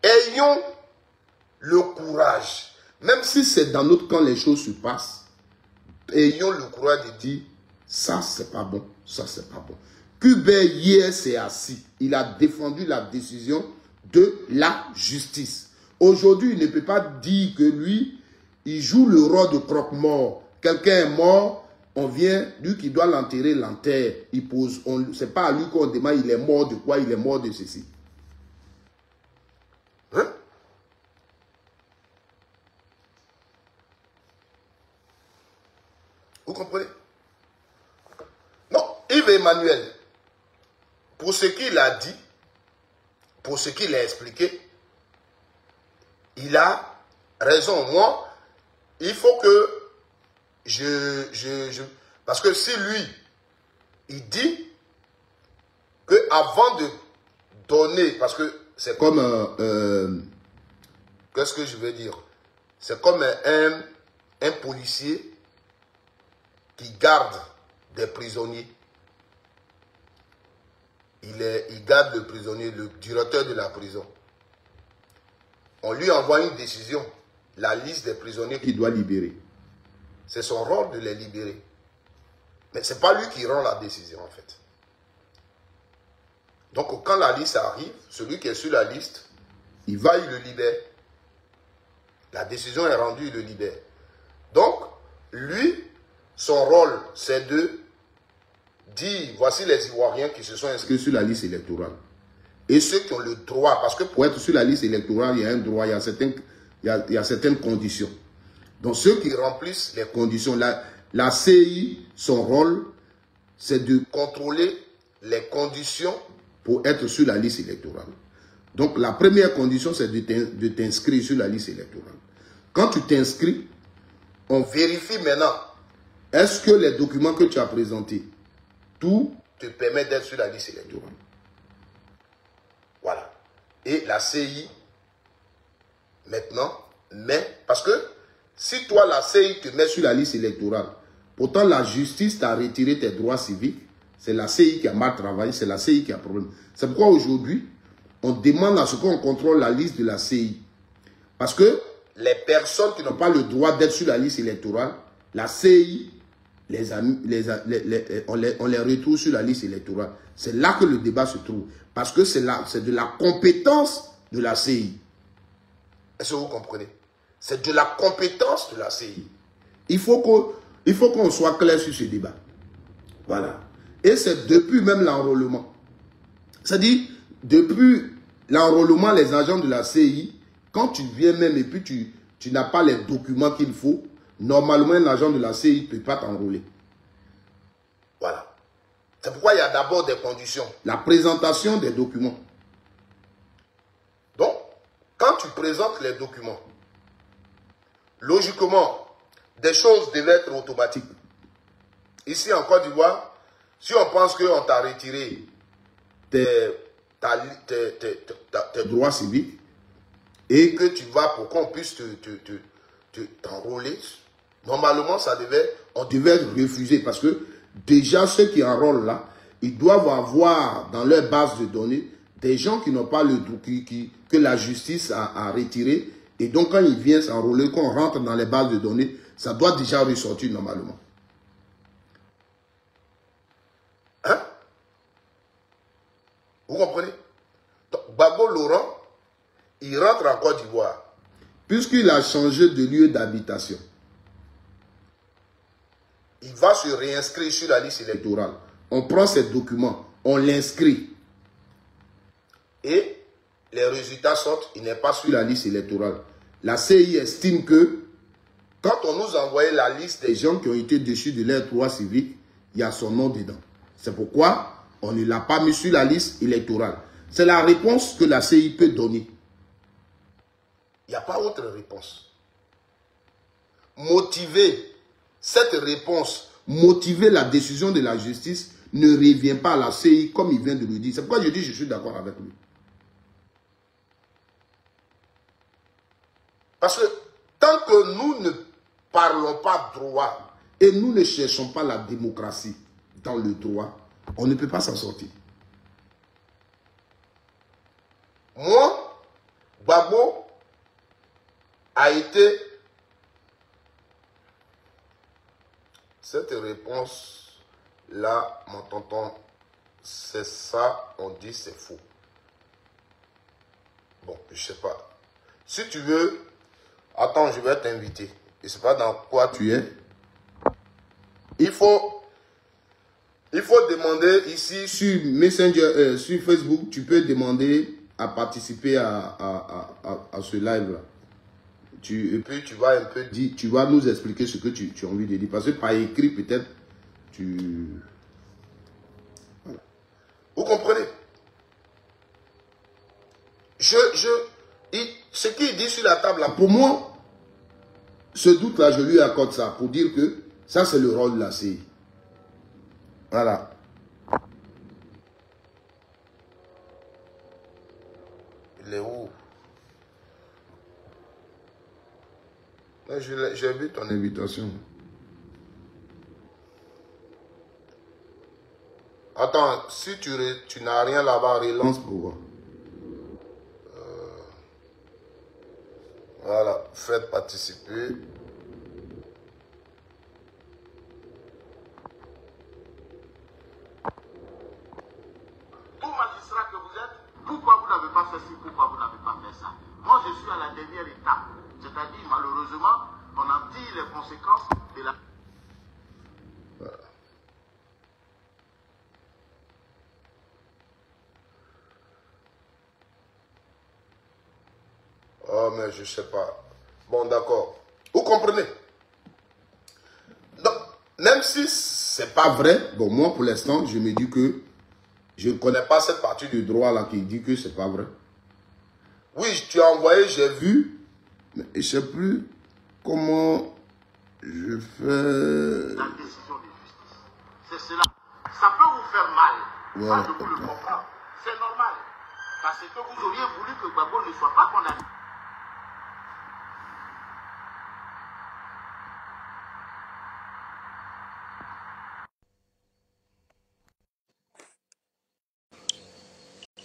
Ayons le courage. Même si c'est dans notre camp les choses se passent, ayons le courage de dire, ça c'est pas bon, ça c'est pas bon. Cuba hier s'est assis, il a défendu la décision de la justice. Aujourd'hui, il ne peut pas dire que lui, il joue le rôle de croque-mort. Quelqu'un est mort, on vient, lui qui doit l'enterrer, l'enterre. Il pose, c'est pas à lui qu'on demande, il est mort de quoi, il est mort de ceci. Hein? Vous comprenez? Non, Yves Emmanuel, pour ce qu'il a dit, pour ce qu'il a expliqué, il a raison. Moi, il faut que Parce que si lui, il dit que avant de donner, parce que c'est comme, qu'est-ce que je veux dire? C'est comme un policier qui garde des prisonniers. Il garde le prisonnier, le directeur de la prison. On lui envoie une décision, la liste des prisonniers qu'il doit libérer. C'est son rôle de les libérer. Mais ce n'est pas lui qui rend la décision en fait. Donc quand la liste arrive, celui qui est sur la liste, il va, il le libère. La décision est rendue, il le libère. Donc, lui, son rôle, c'est de dire, voici les Ivoiriens qui se sont inscrits sur la liste électorale. Et ceux qui ont le droit, parce que pour être sur la liste électorale, il y a un droit, il y a certaines conditions. Donc ceux qui remplissent les conditions, la CI, son rôle, c'est de contrôler les conditions pour être sur la liste électorale. Donc la première condition, c'est de t'inscrire sur la liste électorale. Quand tu t'inscris, on vérifie maintenant, est-ce que les documents que tu as présentés, tout te permet d'être sur la liste électorale. Voilà. Et la CI, maintenant, parce que si toi, la CI te met sur la liste électorale, pourtant la justice t'a retiré tes droits civiques, c'est la CI qui a mal travaillé, c'est la CI qui a problème. C'est pourquoi aujourd'hui, on demande à ce qu'on contrôle la liste de la CI. Parce que les personnes qui n'ont pas le droit d'être sur la liste électorale, la CI, on les retrouve sur la liste électorale. C'est là que le débat se trouve. Parce que c'est de la compétence de la CI. Est-ce que vous comprenez? C'est de la compétence de la CI. Il faut qu'on soit clair sur ce débat. Voilà. Et c'est depuis même l'enrôlement. C'est-à-dire, depuis l'enrôlement, les agents de la CI, quand tu viens même et puis tu n'as pas les documents qu'il faut, normalement, un agent de la CI ne peut pas t'enrôler. Voilà. C'est pourquoi il y a d'abord des conditions. La présentation des documents. Donc, quand tu présentes les documents, logiquement, des choses devaient être automatiques. Ici, en Côte d'Ivoire, si on pense qu'on t'a retiré tes droits civiques et que tu vas pour qu'on puisse t'enrôler, normalement, on devait refuser parce que déjà ceux qui enrôlent là, ils doivent avoir dans leur base de données des gens qui n'ont pas le droit, que la justice a retiré. Et donc quand ils viennent s'enrôler, qu'on rentre dans les bases de données, ça doit déjà ressortir normalement. Hein? Vous comprenez? Donc, Gbagbo Laurent, il rentre en Côte d'Ivoire. Puisqu'il a changé de lieu d'habitation, il va se réinscrire sur la liste électorale. On prend ces documents, on l'inscrit. Et les résultats sortent, il n'est pas sur la liste électorale. La CI estime que quand on nous envoyait la liste des gens qui ont été déchus de leurs droits civiques, il y a son nom dedans. C'est pourquoi on ne l'a pas mis sur la liste électorale. C'est la réponse que la CI peut donner. Il n'y a pas autre réponse. Motiver cette réponse, motiver la décision de la justice ne revient pas à la CI comme il vient de le dire. C'est pourquoi je dis que je suis d'accord avec lui. Parce que tant que nous ne parlons pas droit et nous ne cherchons pas la démocratie dans le droit, on ne peut pas s'en sortir. Moi, Gbagbo a été... Cette réponse-là, mon tonton, c'est ça, on dit c'est faux. Bon, je sais pas. Si tu veux, attends, je vais t'inviter. Je ne sais pas dans quoi tu es. Il faut demander ici sur Messenger, sur Facebook, tu peux demander à participer à ce live-là. Et puis tu vas un peu dire, tu vas nous expliquer ce que tu as envie de dire. Parce que par écrit, peut-être, voilà. Vous comprenez? Ce qu'il dit sur la table là, pour moi, ce doute-là, je lui accorde ça. Pour dire que Ça, c'est le rôle de la CI. Voilà. Il est où? J'ai vu ton invitation. Attends, si tu n'as rien là-bas, relance pour voir. Voilà, faites participer. Tout magistrat que vous êtes, pourquoi vous n'avez pas fait ci, pourquoi vous n'avez pas fait ça? Moi, je suis à la dernière étape. C'est-à-dire, malheureusement, on en tire les conséquences de la... Voilà. Oh, mais je sais pas. Bon, d'accord. Vous comprenez? Donc, même si c'est pas vrai, bon, moi, pour l'instant, je me dis que je ne connais pas cette partie du droit là qui dit que c'est pas vrai. Oui, tu as envoyé, j'ai vu, mais je ne sais plus comment je fais. La décision de justice. C'est cela. Ça peut vous faire mal. Voilà. Ça, je vous le comprends. C'est normal. Parce que vous auriez voulu que Gbagbo ne soit pas condamné.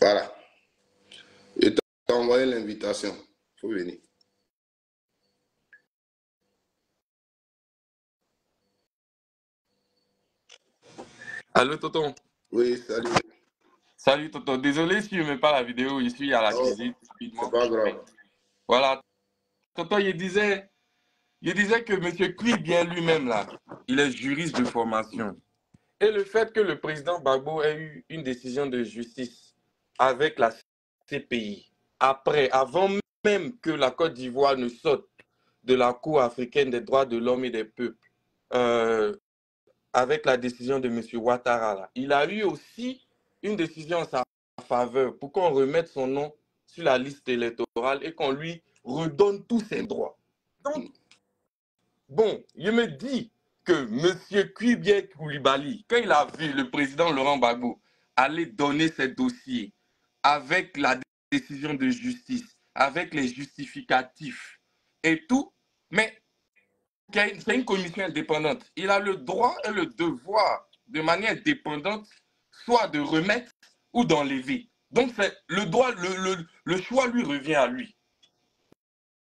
Voilà. Je t'ai envoyé l'invitation. Il faut venir. Allô, tonton. Oui, salut. Salut, tonton. Désolé si je ne mets pas la vidéo, je suis à la Oh, cuisine. c'est pas grave. Voilà. Tonton, il disait que M. Kwibien lui-même, là, il est juriste de formation. Et le fait que le président Gbagbo ait eu une décision de justice avec la CPI, avant même que la Côte d'Ivoire ne saute de la Cour africaine des droits de l'homme et des peuples, avec la décision de M. Ouattara, là, il a eu aussi une décision en sa faveur pour qu'on remette son nom sur la liste électorale et qu'on lui redonne tous ses droits. Donc, bon, je me dis que M. Kwibien Koulibaly, quand il a vu le président Laurent Gbagbo aller donner ses dossiers avec la décision de justice, avec les justificatifs et tout, mais c'est une commission indépendante. Il a le droit et le devoir, de manière indépendante, soit de remettre ou d'enlever. Donc, le droit, le choix lui revient à lui.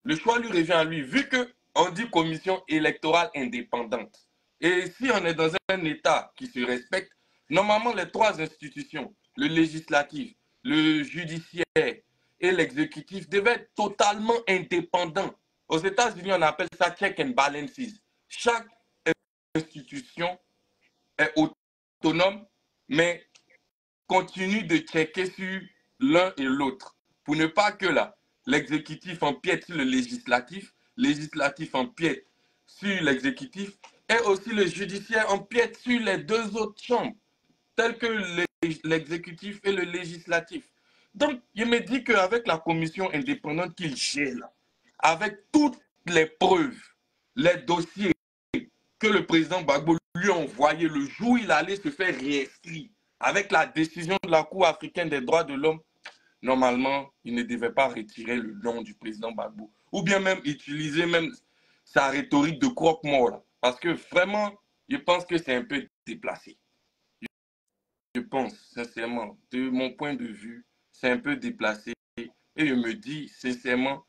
Le choix lui revient à lui, vu qu'on dit commission électorale indépendante. Et si on est dans un État qui se respecte, normalement, les trois institutions, le législatif, le judiciaire et l'exécutif, devaient être totalement indépendants. Aux États-Unis, on appelle ça check and balances. Chaque institution est autonome, mais continue de checker sur l'un et l'autre pour ne pas que l'exécutif empiète sur le législatif empiète sur l'exécutif et aussi le judiciaire empiète sur les deux autres chambres, telles que l'exécutif et le législatif. Donc, il me dit qu'avec la commission indépendante qu'il gère, avec toutes les preuves, les dossiers que le président Gbagbo lui a envoyés le jour où il allait se faire réinscrire, avec la décision de la Cour africaine des droits de l'homme, normalement, il ne devait pas retirer le nom du président Gbagbo. Ou bien même utiliser même sa rhétorique de croque-mort. Parce que vraiment, je pense que c'est un peu déplacé. Je pense, sincèrement, de mon point de vue, c'est un peu déplacé. Et je me dis, sincèrement,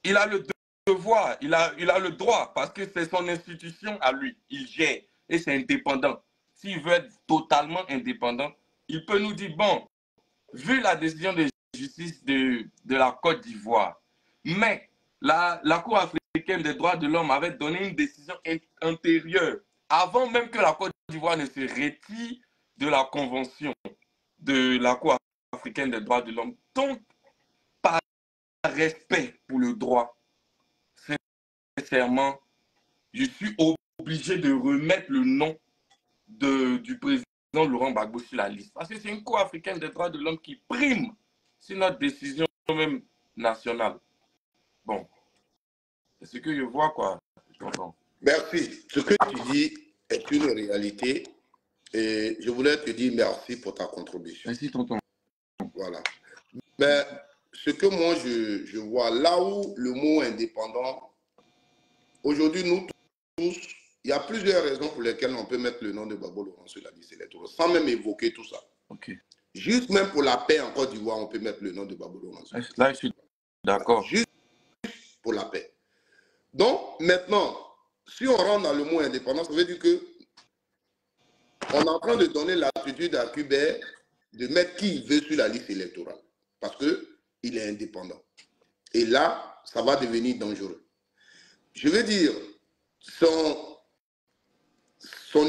il a le devoir, il a le droit, parce que c'est son institution à lui. Il gère et c'est indépendant. S'il veut être totalement indépendant, il peut nous dire, bon, vu la décision de justice de la Côte d'Ivoire, mais la Cour africaine des droits de l'homme avait donné une décision antérieure, avant même que la Côte d'Ivoire ne se retire de la convention de la Cour africaine des droits de l'homme. Donc, par respect pour le droit, sincèrement, je suis obligé de remettre le nom du président Laurent Gbagbo sur la liste. Parce que c'est une Cour africaine des droits de l'homme qui prime sur notre décision même nationale. Bon, c'est ce que je vois, quoi. Je comprends. Merci. Ce que tu dis est une réalité et je voulais te dire merci pour ta contribution. Merci, tonton. Voilà. Mais ce que moi je vois, là où le mot indépendant, aujourd'hui, nous tous, il y a plusieurs raisons pour lesquelles on peut mettre le nom de Gbagbo Laurent sur la liste électorale, sans même évoquer tout ça. Ok. Juste même pour la paix en Côte d'Ivoire, on peut mettre le nom de Gbagbo Laurent. Là, je suis d'accord. Juste pour la paix. Donc, maintenant, si on rentre dans le mot indépendant, ça veut dire que on est en train de donner l'attitude à Cuba de mettre qui il veut sur la liste électorale. Parce qu'il est indépendant. Et là, ça va devenir dangereux. Je veux dire, son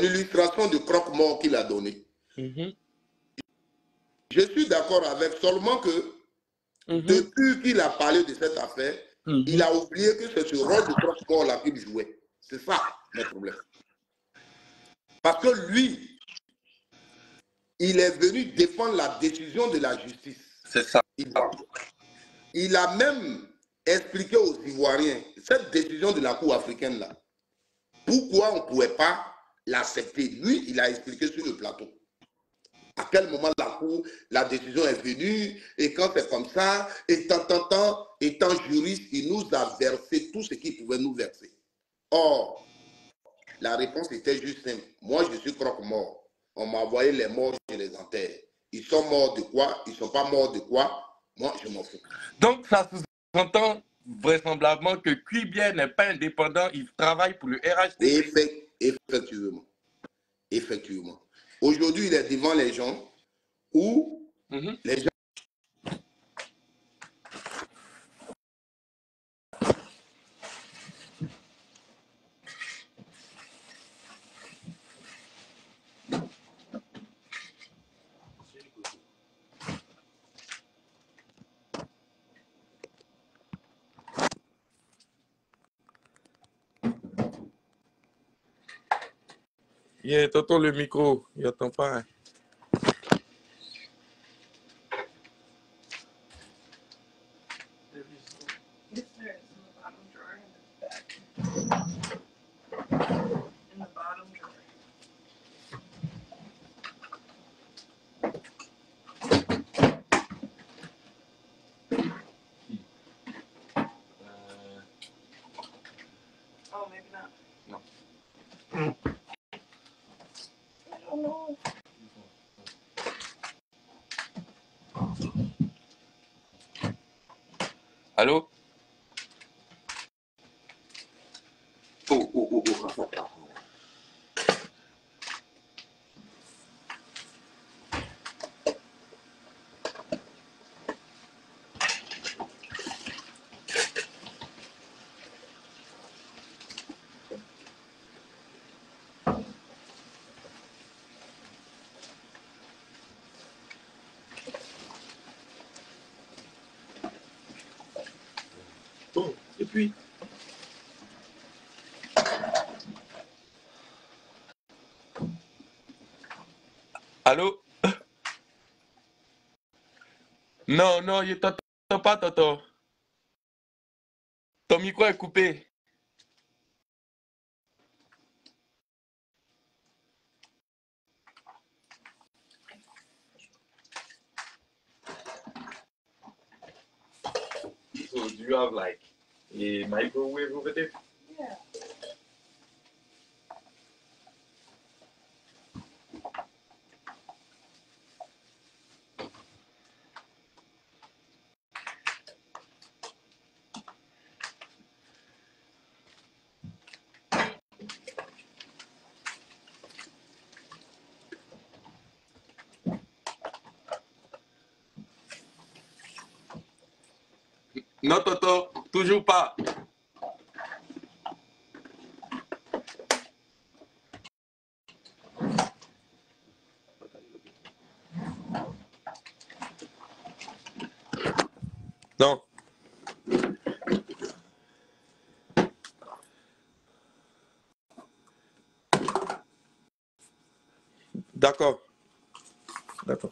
illustration de croque-mort qu'il a donnée, je suis d'accord avec, seulement que depuis qu'il a parlé de cette affaire, il a oublié que c'est ce rôle de croque-mort-là qu'il jouait. C'est ça le problème. Parce que lui, il est venu défendre la décision de la justice. C'est ça. Il a même expliqué aux Ivoiriens cette décision de la Cour africaine là. Pourquoi on ne pouvait pas l'accepter? Lui, il a expliqué sur le plateau. À quel moment la décision est venue, et quand c'est comme ça, étant juriste, il nous a versé tout ce qu'il pouvait nous verser. Or, la réponse était juste simple. Moi, je suis croque-mort. On m'a envoyé les morts, je les enterre. Ils sont morts de quoi? Ils ne sont pas morts de quoi? Moi, je m'en fous. Donc, ça sous-entend vraisemblablement que Cuibien n'est pas indépendant, il travaille pour le RHD. Effectivement. Effectivement. Aujourd'hui, il est devant les gens où les gens... Yeah, tonton, le micro, il n'entend pas. Hein. Allô? Bon, et puis? Allô? Non, non, il t'entend pas, tonton. Ton micro est coupé. So, do you have like a microwave over there? Yeah. Non, tonton, toujours pas. Non. D'accord. D'accord.